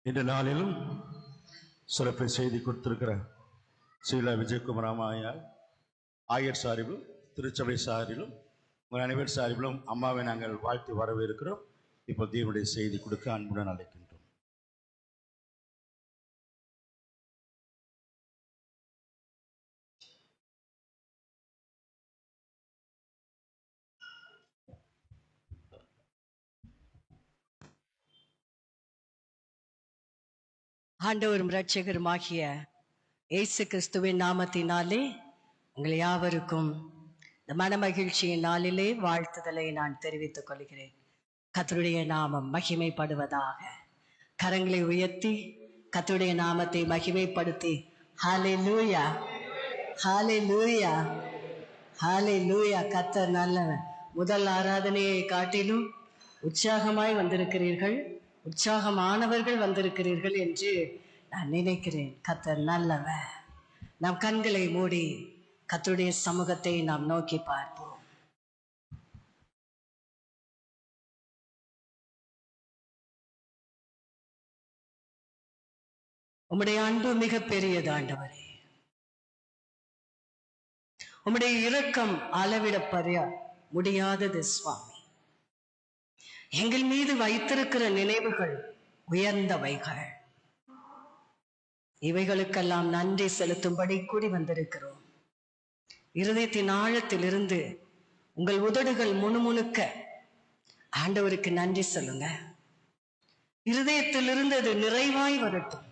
இந்த நாளிலும் சிறப்பை செய்தி கொடுத்திருக்கிற ஸ்ரீலா விஜயகுமார் அம்மாயார் ஆயர் சாரிலும் திருச்சபை சாரிலும் உங்கள் அனைவர் சாரிலும் அம்மாவை நாங்கள் வாழ்த்து வரவேற்கிறோம். இப்போ தேவனுடைய செய்தி கொடுக்க அன்புடன் அழைக்கின்றோம். ஆண்டவரும் இரட்சகருமாகிய இயேசு கிறிஸ்துவின் நாமத்தினாலே உங்கள் யாவருக்கும் இந்த மனமகிழ்ச்சியின் நாளிலே வாழ்த்துதலை நான் தெரிவித்துக் கொள்கிறேன். கர்த்தருடைய நாமம் மகிமைப்படுவதாக. கரங்களை உயர்த்தி கர்த்தருடைய நாமத்தை மகிமைப்படுத்தி ஹல்லேலூயா ஹல்லேலூயா ஹல்லேலூயா. கர்த்தர் நல்லவர். முதல் ஆராதனையை காட்டிலும் உற்சாகமாய் வந்திருக்கிறீர்கள், உற்சாகமானவர்கள் வந்திருக்கிறீர்கள் என்று நான் நினைக்கிறேன். கர்த்தர் நல்லவர். நாம் கண்களை மூடி கர்த்தருடைய சமூகத்தை நாம் நோக்கி பார்ப்போம். உம்முடைய அன்பு மிக பெரியது ஆண்டவரே. உம்முடைய இரக்கம் அளவிடப்பட முடியாதது சுவாமி. எங்கள் மீது வைத்திருக்கிற நினைவுகள் உயர்ந்தவைகள். இவைகளுக்கெல்லாம் நன்றி செலுத்தும்படி கூடி வந்திருக்கிறோம். இருதயத்தின் ஆழத்திலிருந்து உங்கள் உதடுகள் முணுமுணுக்க ஆண்டவருக்கு நன்றி சொல்லுங்க. இருதயத்திலிருந்து அது நிறைவாய் வரட்டும்,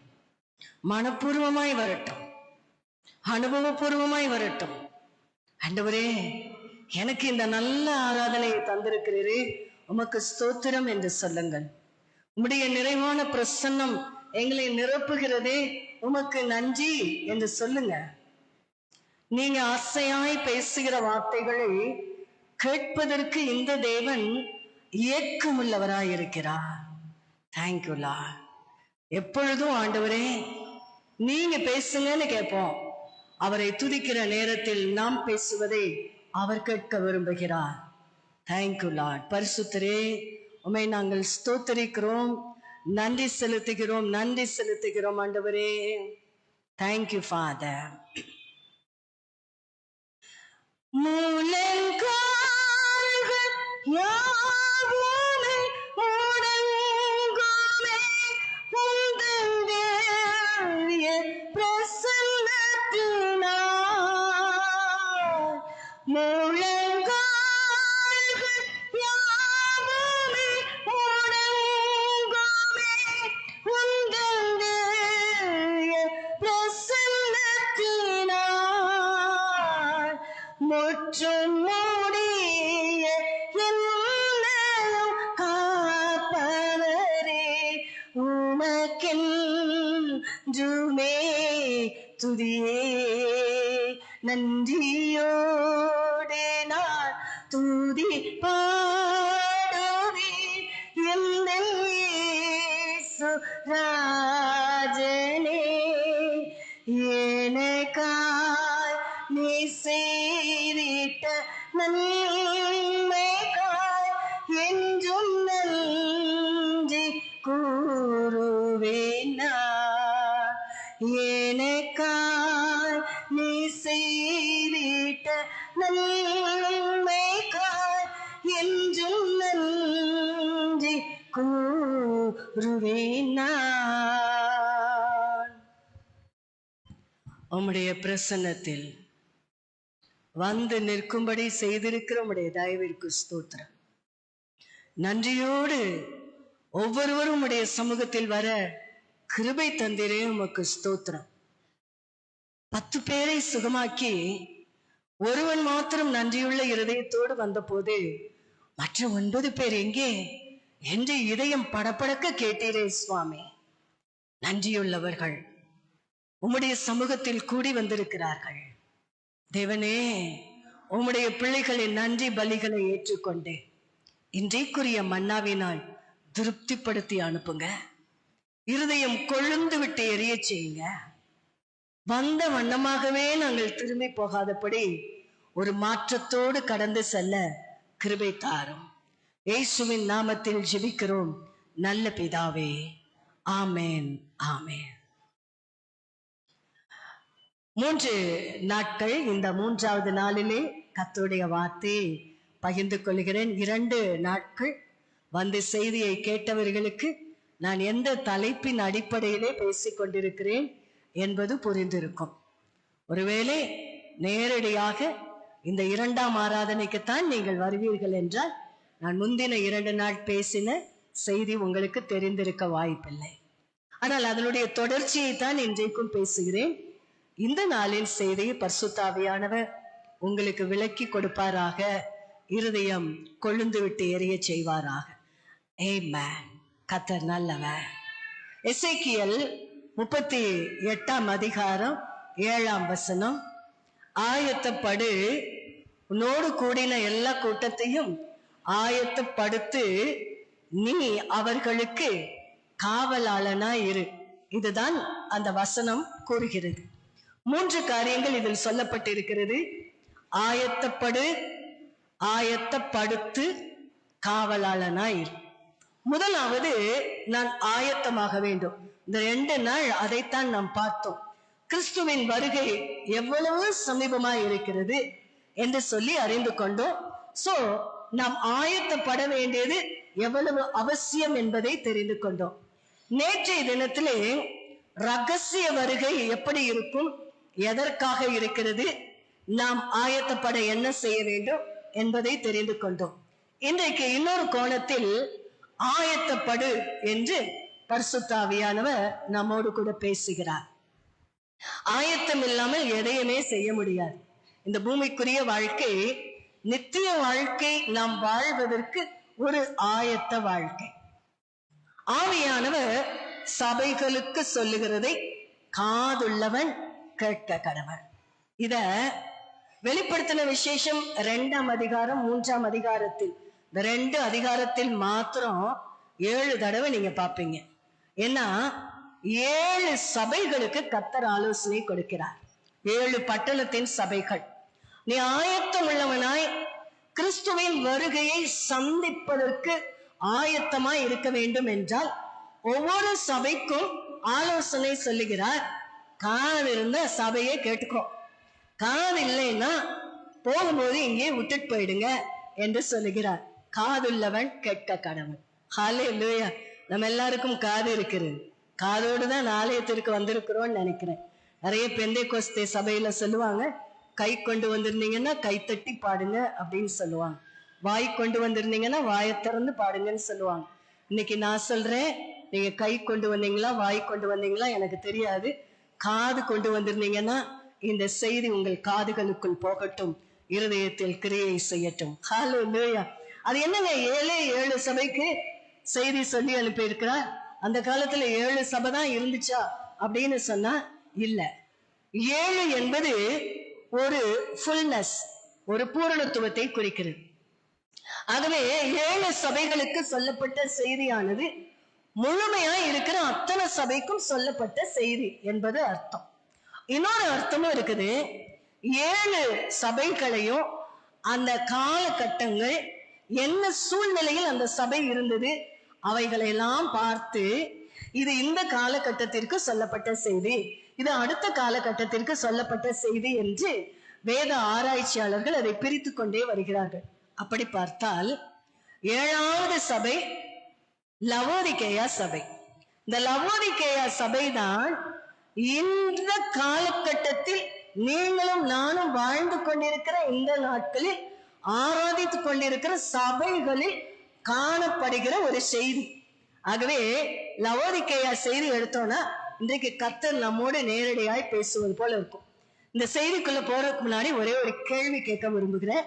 மனப்பூர்வமாய் வரட்டும், அனுபவபூர்வமாய் வரட்டும். ஆண்டவரே, எனக்கு இந்த நல்ல ஆராதனையை தந்திருக்கிறீரே, உமக்கு ஸ்தோத்திரம் என்று சொல்லுங்கள். உம்முடைய நிறைவான பிரசன்னம் எங்களை நிரப்புகிறதே, உமக்கு நன்றி என்று சொல்லுங்க. நீங்க ஆசையாய் பேசுகிற வார்த்தைகளை கேட்பதற்கு இந்த தேவன் ஏக்கமுள்ளவராய் இருக்கிறார். Thank you Lord. எப்பொழுதும் ஆண்டவரே நீங்க பேசுங்கன்னு கேட்போம். அவரை துதிக்கிற நேரத்தில் நாம் பேசுவதை அவர் கேட்க விரும்புகிறார். Thank you Lord. பரிசுத்தரே, உம்மை நாங்கள் ஸ்தோத்தரிக்கிறோம், நன்றி செலுத்துகிறோம், நன்றி செலுத்துகிறோம் ஆண்டவரே. Thank you father. முழங்கால்கள் யாவுமே முடங்குமே உந்தன் திவ்ய பிரசன்னத்தினால். முழங்கால்கள் யாவுமே முடங்குமே உந்தன் திவ்ய பிரசன்னத்தினால். முற்றும் மூடிய என்னையும் காப்பவரே, உமக்கென்றுமே துதியே. நன்றியோடு நான் துதி பாடுவேன் எந்தன் இயேசு ராஜனே. எனக்காய் நீ செய்திட்ட நன்மைக்காய் என்றும் நன்றி கூறுவேன் நான். எனக்காய் நீ செய்திட்ட நன்மைக்காய் என்றும் நன்றி கூறுவேன் நான். உம்முடைய பிரசன்னத்தில் வந்து நிற்கும்படி செய்திருக்கிற உம்முடைய தயவிற்கு ஸ்தோத்திரம். நன்றியோடு ஒவ்வொருவரும் உம்முடைய சமூகத்தில் வர கிருபை தந்திரே, உமக்கு ஸ்தோத்திரம். 10 பேரை சுகமாக்கி ஒருவன் மாத்திரம் நன்றியுள்ள இருதயத்தோடு வந்த போது மற்ற 9 பேர் எங்கே என்று இதயம் படபடக்க கேட்டீரே சுவாமி. நன்றியுள்ளவர்கள் உம்முடைய சமூகத்தில் கூடி வந்திருக்கிறார்கள். தேவனே, உம்முடைய பிள்ளைகளின் நன்றி பலிகளை ஏற்றுக்கொண்டு இன்றைக்குரிய மன்னாவினால் திருப்திப்படுத்தி அனுப்புங்க. இருதயம் கொழுந்து விட்டு எரிய செய்யுங்க. வந்த வண்ணமாகவே நாங்கள் திரும்பி போகாதபடி ஒரு மாற்றத்தோடு கடந்து செல்ல கிருபை தாரும். இயேசுவின் நாமத்தில் ஜெபிக்கிறோம் நல்ல பிதாவே, ஆமேன், ஆமேன். 3 நாட்கள், இந்த 3வது நாளிலே கர்த்தருடைய வார்த்தையை பகிர்ந்து கொள்கிறேன். 2 நாட்கள் வந்து செய்தியை கேட்டவர்களுக்கு நான் எந்த தலைப்பின் அடிப்படையிலே பேசிக் கொண்டிருக்கிறேன் என்பது புரிந்திருக்கும். ஒருவேளை நேரடியாக இந்த 2ஆம் ஆராதனைக்குத்தான் நீங்கள் வருவீர்கள் என்றால் நான் முந்தின 2 நாள் பேசின செய்தி உங்களுக்கு தெரிந்திருக்க வாய்ப்பில்லை. ஆனால் அதனுடைய தொடர்ச்சியை தான் இன்றைக்கும் பேசுகிறேன். இந்த நாளின் செய்தியை பரிசுத்த ஆவியானவர் உங்களுக்கு விளக்கி கொடுப்பாராக, இருதயம் கொழுந்து விட்டு எரிய செய்வாராக. ஆமென். கர்த்தர் நல்லவர். எசேக்கியேல் 38ஆம் அதிகாரம் 7ஆம் வசனம். ஆயத்தப்படு, உன்னோடு கூடின எல்லா கூட்டத்தையும் ஆயத்தப்படுத்து, நீ அவர்களுக்கு காவலாளனாய் இரு. இதுதான் அந்த வசனம் கூறுகிறது. 3 காரியங்கள் இதில் சொல்லப்பட்டிருக்கிறது. ஆயத்தப்படு, ஆயத்தப்படுத்து, காவலாளனாய் இரு. முதலாவது, நான் ஆயத்தமாக வேண்டும். இந்த 2 நாள் அதைத்தான் நாம் பார்த்தோம். கிறிஸ்துவின் வருகை எவ்வளவு சமீபமாய் இருக்கிறது என்று சொல்லி அறிந்து கொண்டோம். சோ நாம் ஆயத்தப்பட வேண்டியது எவ்வளவு அவசியம் என்பதை தெரிந்து கொண்டோம். நேற்றைய தினத்திலே ரகசிய வருகை எப்படி இருக்கும், எதற்காக இருக்கிறது, நாம் ஆயத்தப்பட என்ன செய்ய வேண்டும் என்பதை தெரிந்து கொண்டோம். இன்றைக்கு இன்னொரு கோணத்தில் ஆயத்தப்படு என்று பரிசுத்த ஆவியானவர் நம்மோடு கூட பேசுகிறார். ஆயத்தம் இல்லாமல் எதையுமே செய்ய முடியாது. இந்த பூமிக்குரிய வாழ்க்கை, நித்திய வாழ்க்கை நாம் வாழ்வதற்கு ஒரு ஆயத்த வாழ்க்கை. ஆவியானவர் சபைகளுக்கு சொல்லுகிறதை காதுள்ளவன் கேட்க கடவன். இத வெளிப்படுத்தின விசேஷம் 2ஆம் அதிகாரம் 3ஆம் அதிகாரத்தில், இந்த 2 அதிகாரத்தில் மாத்திரம் 7 தடவை நீங்க பாப்பீங்க. ஏன்னா 7 சபைகளுக்கு கர்த்தர் ஆலோசனை கொடுக்கிறார். 7 பட்டணத்தின் சபைகள். நீ ஆயத்தம் உள்ளவனாய் கிறிஸ்துவின் வருகையை சந்திப்பதற்கு ஆயத்தமாய் இருக்க வேண்டும் என்றால் ஒவ்வொரு சபைக்கும் ஆலோசனை சொல்லுகிறார். காது இருந்த சபையை கேட்டுக்கோ, காது இல்லைன்னா போகும்போது இங்கே விட்டுட்டு போயிடுங்க என்று சொல்லுகிறார். காதுள்ளவன் கேட்க கடவன். ஹல்லேலூயா. நம்ம எல்லாருக்கும் காது இருக்கிறது. காதோடு தான் ஆலயத்திற்கு வந்திருக்கிறோம்னு நினைக்கிறேன். நிறைய பெந்தேகோஸ்தே சபையில சொல்லுவாங்க, கை கொண்டு வந்திருந்தீங்கன்னா கை தட்டி பாடுங்க அப்படின்னு சொல்லுவாங்க. வாய் கொண்டு வந்திருந்தீங்கன்னா வாயை திறந்து பாடுங்கன்னு சொல்லுவாங்க. இன்னைக்கு நான் சொல்றேன், நீங்க கை கொண்டு வந்தீங்களா வாய் கொண்டு வந்தீங்களா எனக்கு தெரியாது. காது கொண்டு வந்திருந்தீங்கன்னா இந்த செய்தி உங்கள் காதுகளுக்குள் போகட்டும், இருதயத்தில் கிரியை செய்யட்டும். ஹல்லேலூயா. அது என்னங்க 7 சபைக்கு செய்தி சொல்லி அனுப்பி இருக்கிறார். அந்த காலத்துல 7 சபை தான் இருந்துச்சா அப்படின்னு சொன்னா இல்ல. 7 என்பது ஒரு ஃபுல்னஸ், ஒரு பூரணத்துவத்தை குறிக்கிறது. ஆகவே 7 சபைகளுக்கு சொல்லப்பட்ட செய்தியானது முழுமையா இருக்கிற அத்தனை சபைக்கும் சொல்லப்பட்ட செய்தி என்பது அர்த்தம். இன்னொரு அர்த்தமும் இருக்குது. 7 சபைகளையும் அந்த காலகட்டங்கள் என்ன சூழ்நிலையில் அந்த சபை இருந்தது அவைகளை எல்லாம் பார்த்து, இது இந்த காலகட்டத்திற்கு சொல்லப்பட்ட செய்தி, இது அடுத்த காலகட்டத்திற்கு சொல்லப்பட்ட செய்தி என்று வேத ஆராய்ச்சியாளர்கள் அதை பிரித்து கொண்டே வருகிறார்கள். அப்படி பார்த்தால் 7வது சபை லவோதிகேயா சபை. இந்த லவோதிகேயா சபைதான் இந்த காலகட்டத்தில் நீங்களும் நானும் வாழ்ந்து கொண்டிருக்கிற இந்த நாட்களில் ஆராதித்துக் கொண்டிருக்கிற சபைகளில் காணப்படுகிற ஒரு செய்தி. ஆகவே லவோதிகேயா செய்தி எடுத்தோம்னா இன்றைக்கு கர்த்தர் நம்மோடு நேரடியாய் பேசுவது போல இருக்கும். இந்த செய்திக்குள்ள போறதுக்கு முன்னாடி ஒரே ஒரு கேள்வி கேட்க விரும்புகிறேன்.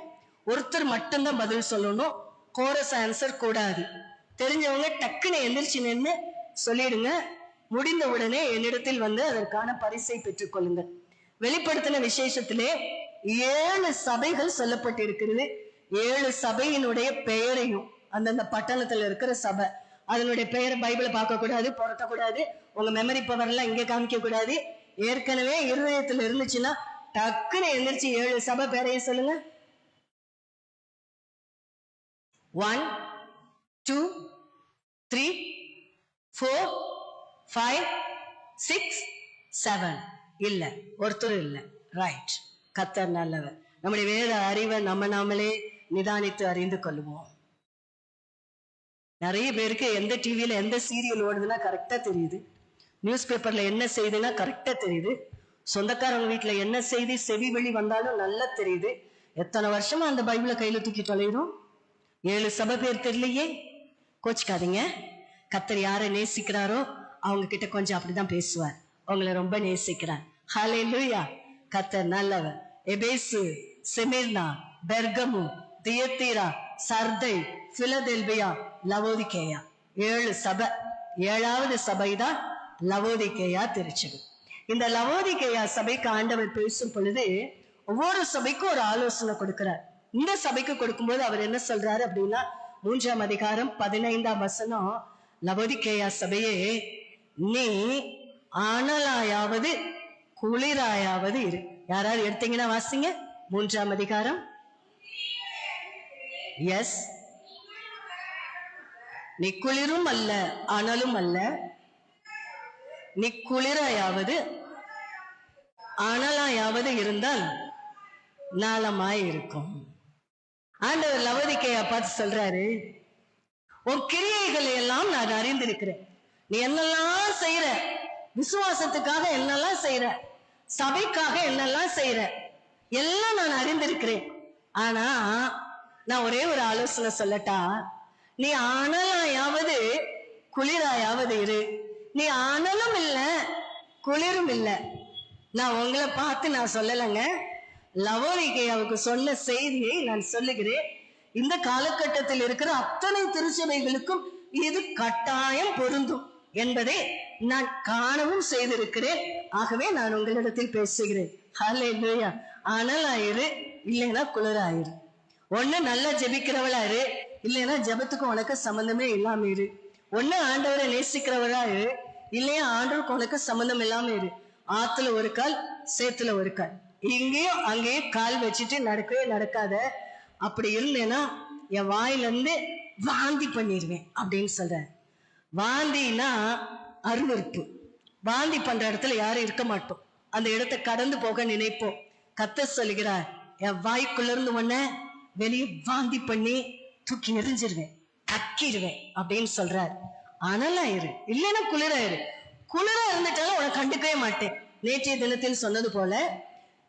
ஒருத்தர் மட்டும்தான் பதில் சொல்லணும், கோரஸ் ஆன்சர் கூடாது. தெரிஞ்சவங்க டக்குன்னு எந்திரிச்சு நின்று சொல்லிடுங்க. முடிந்த உடனே என்னிடத்தில் வந்து அதற்கான பரிசை பெற்றுக் கொள்ளுங்கள். வெளிப்படுத்தின விசேஷத்திலே 7 சபைகள் சொல்லப்பட்டிருக்கிறது. 7 சபையினுடைய பெயரையும், அந்தந்த பட்டணத்துல இருக்கிற சபை, அதனுடைய பெயரை பைபிளை பார்க்க கூடாது, புரட்டக்கூடாது, உங்க மெமரி பவர் எல்லாம் இங்க காமிக்க கூடாது. ஏற்கனவே இருதயத்துல இருந்துச்சுன்னா டக்குன்னு எந்திரிச்சு 7 சபை பேரையும் சொல்லுங்க. 1 2 3 4 5, 6, 7 இல்ல, ஒருத்தர் இல்ல. ரைட். கர்த்தர் நல்லவர். நம்முடைய வேத அறிவை நாமளே நிதானித்து அறிந்து கொள்ளுவோம். நிறைய பேருக்கு எந்த டிவியில எந்த சீரியல் ஓடுதுன்னா கரெக்டா தெரியுது, நியூஸ் பேப்பர்ல என்ன செய்தினா கரெக்டா தெரியுது, சொந்தக்காரங்க வீட்டுல என்ன செய்தி செவி வெளி வந்தாலும் நல்லா தெரியுது. எத்தனை வருஷமா அந்த பைபிளை கையில தூக்கி தொலைகிறோம். 7 சபை பேர் தெரியலையே. கோச்சிக்காதீங்க. கர்த்தர் யாரை நேசிக்கிறாரோ அவங்க கிட்ட கொஞ்சம் அப்படிதான் பேசுவார். உங்களை ரொம்ப நேசிக்கிறார். ஹல்லேலூயா. கர்த்தர் நல்லவர். எபேசு, செமிர்னா, பெர்கமு, தியத்தீரா, சர்தை, பிலதெல்பியா, லவோதிகேயா, 7 சபை. 7வது சபைதான் லவோதிகேயா திருச்சபை. இந்த லவோதிகேயா சபைக்கு ஆண்டவர் பேசும் பொழுது ஒவ்வொரு சபைக்கும் ஒரு ஆலோசனை கொடுக்கிறார். இந்த சபைக்கு கொடுக்கும்போது அவர் என்ன சொல்றாரு அப்படின்னா, 3ஆம் அதிகாரம் 15ஆம் வசனம், லவோதிகேயா சபையே, நீ அனலாயாவது குளிராயாவது இரு. யாராவது எடுத்தீங்கன்னா வாசிங்க. 3ஆம் அதிகாரம். எஸ். நீ குளிரும் அல்ல அனலும் அல்ல, நீ குளிராயாவது அனலாயாவது இருந்தால் நாளமாய் இருக்கும். ஆண்டவர் லவோதிகேயா பார்த்து சொல்றாரு, உன் கிரியைகளை எல்லாம் நான் அறிந்திருக்கிறேன். நீ என்னெல்லாம் செய்யற, விசுவாசத்துக்காக என்னெல்லாம் செய்யற, சபைக்காக என்னெல்லாம் செய்யற, எல்லாம் நான் அறிந்திருக்கிறேன். ஆனா நான் ஒரே ஒரு ஆலோசனை சொல்லட்டா, நீ அனலாயாவது குளிராயாவது இரு. நீ அனலும் இல்ல குளிரும் இல்ல. நான் உங்களை பார்த்து நான் சொல்லலைங்க, லவோதிகேயாவுக்கு சொன்ன செய்தியை நான் சொல்லுகிறேன். இந்த காலகட்டத்தில் இருக்கிற அத்தனை திருச்சபைகளுக்கும் இது கட்டாயம் பொருந்தும் என்பதை நான் காணவும் செய்திருக்கிறேன். ஆகவே நான் உங்களிடத்தில் பேசுகிறேன். ஹல்லேலூயா. அனலாயிரு, இல்லைன்னா குளிராயிரு. ஒண்ணு நல்லா ஜெபிக்கிறவளா இரு, இல்லைன்னா ஜெபத்துக்கு உனக்கு சம்பந்தமே இல்லாம இரு. ஒண்ணு ஆண்டவரை நேசிக்கிறவளா இரு, இல்லையா ஆண்டவருக்கு உனக்கு சம்பந்தம் இல்லாம இரு. ஆத்துல ஒரு கால், சேத்துல ஒரு கால், இங்கேயும் அங்கேயும் கால் வச்சுட்டு நடக்கவே நடக்காத. அப்படி இருந்தேன்னா என் வாயிலிருந்து வாந்தி பண்ணிடுவேன் அப்படின்னு சொல்ற. வாந்தினா அருவருப்பு. வாந்தி பண்ற இடத்துல யாரும் இருக்க மாட்டோம், அந்த இடத்தை கடந்து போக நினைப்போம். கர்த்தர் சொல்லுகிறார், என் வாய்க்குள்ளர்ந்து ஒன்ன வெளியே வாந்தி பண்ணி தூக்கி எரிஞ்சிருவேன், கக்கிடுவேன் அப்படின்னு சொல்றாரு. அனலாயிரு, இல்லைன்னா குளிராயிரு. குளிரா இருந்துட்டாலும் உன கண்டுக்கவே மாட்டேன். நேற்றைய தினத்தில் சொன்னது போல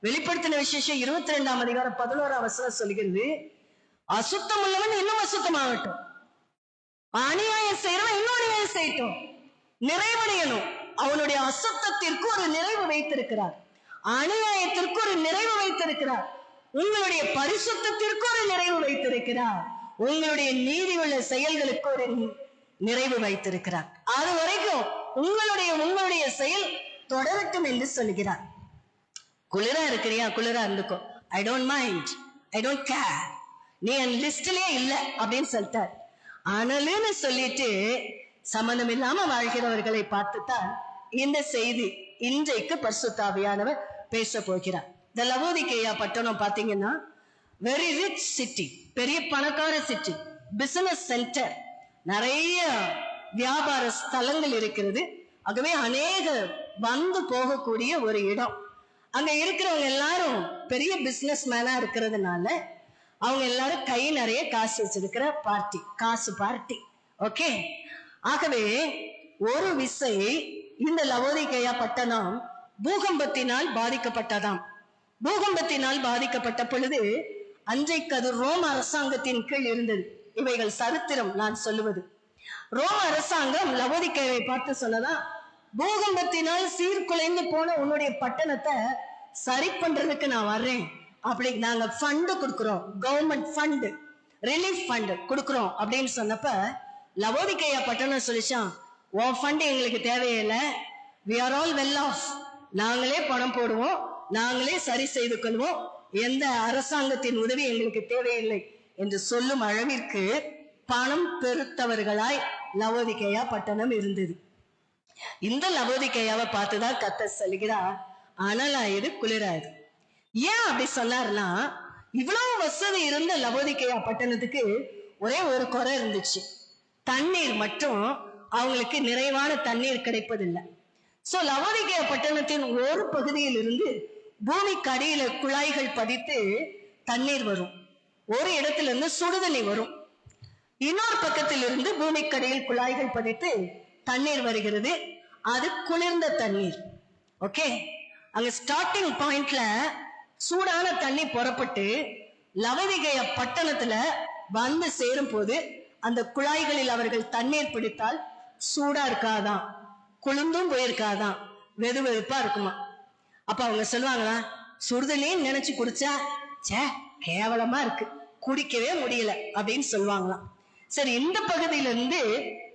வெளிப்படுத்தின விசேஷம் 22ஆம் அதிகாரம் 11ஆம் வசனம் சொல்கிறது, அசுத்தம் உள்ளவன் இன்னும் அசுத்தமாகட்டும், அநியாயம் செய்யறவன் இன்னும் அநியாயம் செய்யட்டும், நிறைவடையணும். அவனுடைய அசுத்தத்திற்கு ஒரு நிறைவு வைத்திருக்கிறார், அநியாயத்திற்கு ஒரு நிறைவு வைத்திருக்கிறார், உங்களுடைய பரிசுத்தத்திற்கு ஒரு நிறைவு வைத்திருக்கிறார், உங்களுடைய நீதி உள்ள செயல்களுக்கு ஒரு நிறைவு வைத்திருக்கிறார். அது வரைக்கும் உங்களுடைய செயல் தொடரட்டும் என்று சொல்கிறார். குளிரா இருக்கிறியா, குளிரா இருந்துக்கோ, I don't mind, I don't care, நீ என் லிஸ்ட்லயே இல்ல அப்படின்னு சொல்லிட்டார். அனலுன்னு சொல்லிட்டு சம்பந்தம் இல்லாம வாழ்கிறவர்களை பார்த்துத்தான் இந்த செய்தி இன்றைக்கு பரிசுத்த ஆவியானவர் பேச போகிறார். இந்த லவோதிகேயா பட்டணம் பாத்தீங்கன்னா வெரி ரிச் சிட்டி, பெரிய பணக்கார சிட்டி, பிசினஸ் சென்டர், நிறைய வியாபார ஸ்தலங்கள் இருக்கிறது. ஆகவே அநேக வந்து போகக்கூடிய ஒரு இடம். அங்க இருக்கிறவங்க எல்லாரும் பெரிய பிசினஸ் மேனா இருக்கிறதுனால அவங்க எல்லாரும் கை நிறைய காசு வச்சிருக்கிற பார்ட்டி, காசு பார்ட்டி. ஓகே. ஆகவே ஒரு விசை இந்த லவோதிகேயா பட்டணம் பூகம்பத்தினால் பாதிக்கப்பட்டதாம். பூகம்பத்தினால் பாதிக்கப்பட்ட பொழுது அன்றைக்கு அது ரோம அரசாங்கத்தின் கீழ் இருந்தது. இவைகள் சரித்திரம் நான் சொல்லுவது. ரோம அரசாங்கம் லவோதிகேயாவை பார்த்து சொன்னதா, பூகம்பத்தினால் சீர்குலைந்து போன உன்னுடைய பட்டணத்தை சரி பண்றதுக்கு நான் வர்றேன், அப்படி நாங்க ஃபண்ட் கொடுக்கிறோம், கவர்மெண்ட் ஃபண்ட், ரிலீஃப் ஃபண்ட் கொடுக்கிறோம் அப்படின்னு சொன்னப்ப லவோதிகேயா பட்டணம் சொல்லிச்சான், உன் ஃபண்ட் எங்களுக்கு தேவையில்லை, we are all well off, நாங்களே பணம் போடுவோம், நாங்களே சரி செய்து கொள்வோம், எந்த அரசாங்கத்தின் உதவி எங்களுக்கு தேவையில்லை என்று சொல்லும் அளவிற்கு பணம் பெருத்தவர்களாய் லவோதிகேயா பட்டணம் இருந்தது. இந்த லவோதிகேயாவை பார்த்துதான் கர்த்தர் சொல்கிறார், அனலாயிரு குளிராயிரு. ஏன் அப்படி சொன்னார்னா, இவ்வளவு வசதி இருந்த லவோதிகேயா பட்டணத்துக்கு ஒரே ஒரு குறை இருந்துச்சு. தண்ணீர் மட்டும் அவங்களுக்கு நிறைவான தண்ணீர் கிடைப்பதில்லை. சோ லவோதிகேயா பட்டணத்தின் ஒரு பகுதியில் இருந்து பூமிக்கு அடியில குழாய்கள் பதித்து தண்ணீர் வரும். ஒரு இடத்துல இருந்து சுடுதண்ணி வரும். இன்னொரு பக்கத்தில் இருந்து பூமிக்கடியில் குழாய்கள் பதித்து தண்ணீர் வருகிறது. அது குளிர்ந்த தண்ணீர். ஓகே, அங்க ஸ்டார்டிங் பாயிண்ட்ல சூடான தண்ணி புறப்பட்டு லவோதிகேயா பட்டணத்துல வந்து சேரும் போது அந்த குழாய்களில் அவர்கள் தண்ணீர் பிடித்தால் சூடா இருக்காதான், குளிர்ந்தும் போயிருக்காதான், வெது வெதுப்பா இருக்குமா. அப்ப அவங்க சொல்லுவாங்களா, சுடுதண்ணின்னு நினைச்சு குடிச்சா சே கேவலமா இருக்கு, குடிக்கவே முடியல அப்படின்னு சொல்லுவாங்களாம். சரி, இந்த பகுதியில இருந்து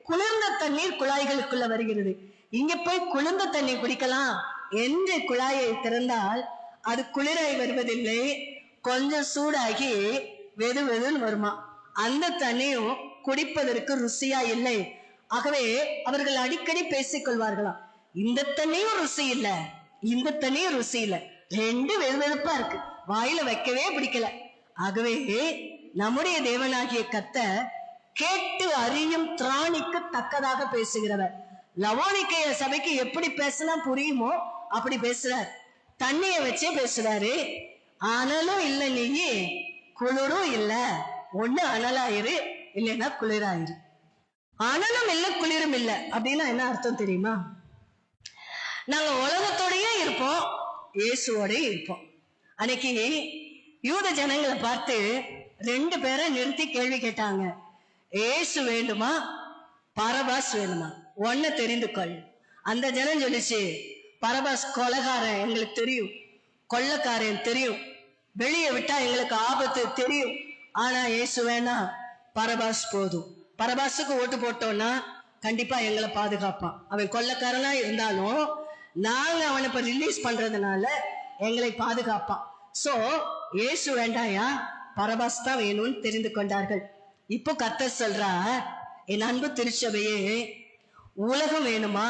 குளிர்ந்த தண்ணீர் குழாய்களுக்குள்ள வருகிறது. இங்க போய் குளிர்ந்த தண்ணீர் குடிக்கலாம் என்று குழாயை திறந்தால் அது குளிராய் வருவதில்லை, கொஞ்சம் சூடாகி வெது வெதுன்னு வருமா. அந்த தண்ணியும் குடிப்பதற்கு ருசியா இல்லை. ஆகவே அவர்கள் அடிக்கடி பேசிக் கொள்வார்களாம், இந்த தண்ணியும் ருசி இல்ல, இந்த தண்ணியும் ருசி இல்ல, ரெண்டு வெது வெதுப்பா இருக்கு, வாயில வைக்கவே பிடிக்கல. ஆகவே நம்முடைய தேவனாகிய கர்த்தர் கேட்டு அறியும் திராணிக்கு தக்கதாக பேசுகிறவர். லவோதிகேயா சபைக்கு எப்படி பேசினா புரியுமோ அப்படி பேசுறார். தண்ணிய வச்சே பேசுறாரு. அனலும் இல்ல, நீ குளிரும் இல்ல, ஒண்ணு அனலாயிரு இல்லைன்னா குளிராயிரு. அனலும் இல்ல குளிரும் இல்ல அப்படின்னா என்ன அர்த்தம் தெரியுமா? நாங்க உலகத்தோடயே இருப்போம், இயேசுவோடய இருப்போம். அன்னைக்கு யூத ஜனங்களை பார்த்து 2 பேரை நிறுத்தி கேள்வி கேட்டாங்க, இயேசு வேண்டுமா பரபாஸ் வேணுமா, ஒன்ன தெரிந்து கொள். அந்த ஜனம் சொல்லிச்சு, பரபாஸ் கொலைகாரன் எங்களுக்கு தெரியும், கொள்ளக்காரன் தெரியும், வெளியே விட்டா எங்களுக்கு ஆபத்து தெரியும், ஆனா இயேசு வேணா, பரபாஸ் போதும். பரபாசுக்கு ஓட்டு போட்டோம்னா கண்டிப்பா எங்களை பாதுகாப்பான். அவன் கொள்ளக்காரனா இருந்தாலும் நாங்க அவனை இப்ப ரிலீஸ் பண்றதுனால எங்களை பாதுகாப்பான். சோ இயேசு வேண்டாயா, பரபாஸ் தான் வேணும்னு தெரிந்து கொண்டார்கள். இப்போ கர்த்தர் சொல்றா, என் அன்பு திருச்சபையே, உலகம் வேணுமா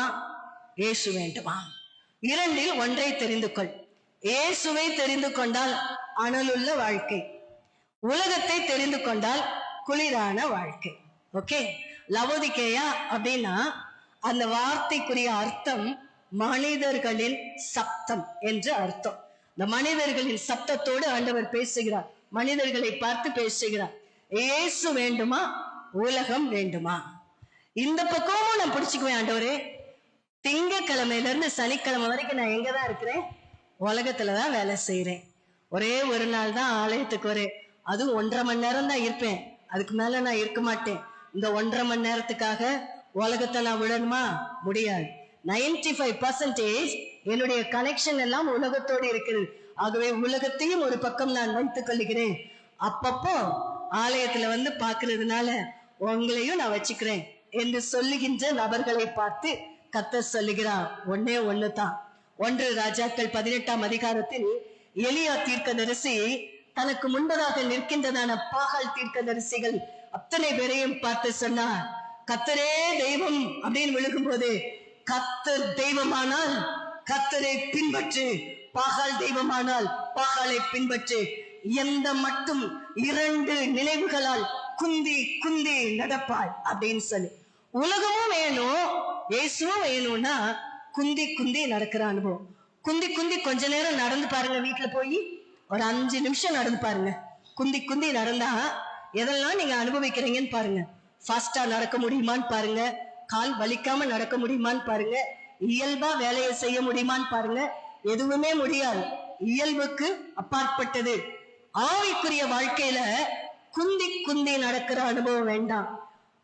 இயேசு வேண்டுமா? இரண்டில் ஒன்றை தெரிந்து கொள். இயேசுவை தெரிந்து கொண்டால் அனலுள்ள வாழ்க்கை, உலகத்தை தெரிந்து கொண்டால் குளிரான வாழ்க்கை. ஓகே, லவோதிகேயா அப்படின்னா அந்த வார்த்தைக்குரிய அர்த்தம் மனிதர்களின் சப்தம் என்று அர்த்தம். இந்த மனிதர்களின் சப்தத்தோடு ஆண்டவர் பேசுகிறார், மனிதர்களை பார்த்து பேசுகிறார். இயேசு வேண்டுமா உலகம் வேண்டுமா? இந்த பக்கமும் நான் பிடிச்சுக்குவேன் ஆண்டவரே. திங்கக்கிழமையில இருந்து சனிக்கிழமை வரைக்கும் நான் எங்கதான் இருக்கிறேன்? உலகத்துலதான் வேலை செய்யறேன். ஒரே ஒரு நாள் தான் ஆலயத்துக்கு வரேன், அதுவும் 1.5 மணி நேரம் தான் இருப்பேன், அதுக்கு மேல நான் இருக்க மாட்டேன். இந்த 1.5 மணி நேரத்துக்காக உலகத்தை நான் விடணுமா? முடியாது. 95% என்னுடைய கனெக்ஷன் எல்லாம் உலகத்தோடு இருக்கிறது. ஆகவே உலகத்தையும் ஒரு பக்கம் நான் வைத்துக் கொள்கிறேன். அப்பப்போ ஆலயத்துல வந்து பாக்குறதுனால உங்களையும் நான் வச்சுக்கிறேன் என்று சொல்லுகின்ற நபர்களை பார்த்து கர்த்தர் சொல்லுகிறார், ஒன்னே ஒண்ணுதான். 1 ராஜாக்கள் 18ஆம் அதிகாரத்தில் எலியா தீர்க்கதரிசி தனக்கு முன்பதாக நிற்கின்றதான பாகால் தீர்க்கதரிசிகள் அத்தனை பேரையும் பார்த்து சொன்னார், கர்த்தரே தெய்வம் அப்படின்னு விழுகும்போது, கர்த்தர் தெய்வமானால் கர்த்தரை பின்பற்று, பாகால் தெய்வமானால் பாகாலை பின்பற்று. எந்த மட்டும் 2 நினைவுகளால் குந்தி குந்தி நடப்பாய் அப்படின்னு சொல்லி. உலகமும் வேணும் இயேசுவும் வேணும்னா குந்தி குந்தி நடக்கிற அனுபவம். குந்தி குந்தி கொஞ்ச நேரம் நடந்து பாருங்க, வீட்டுல போய் ஒரு 5 நிமிஷம் நடந்து பாருங்க. குந்தி குந்தி நடந்தா எதெல்லாம் நீங்க அனுபவிக்கிறீங்கன்னு பாருங்க. ஃபாஸ்டா நடக்க முடியுமான்னு பாருங்க, கால் வலிக்காம நடக்க முடியுமான்னு பாருங்க, இயல்பா வேலையை செய்ய முடியுமான்னு பாருங்க. எதுவுமே முடியாது, இயல்புக்கு அப்பாற்பட்டது. ஆவிக்குரிய வாழ்க்கையில குந்தி குந்தி நடக்கிற அனுபவம் வேண்டாம்.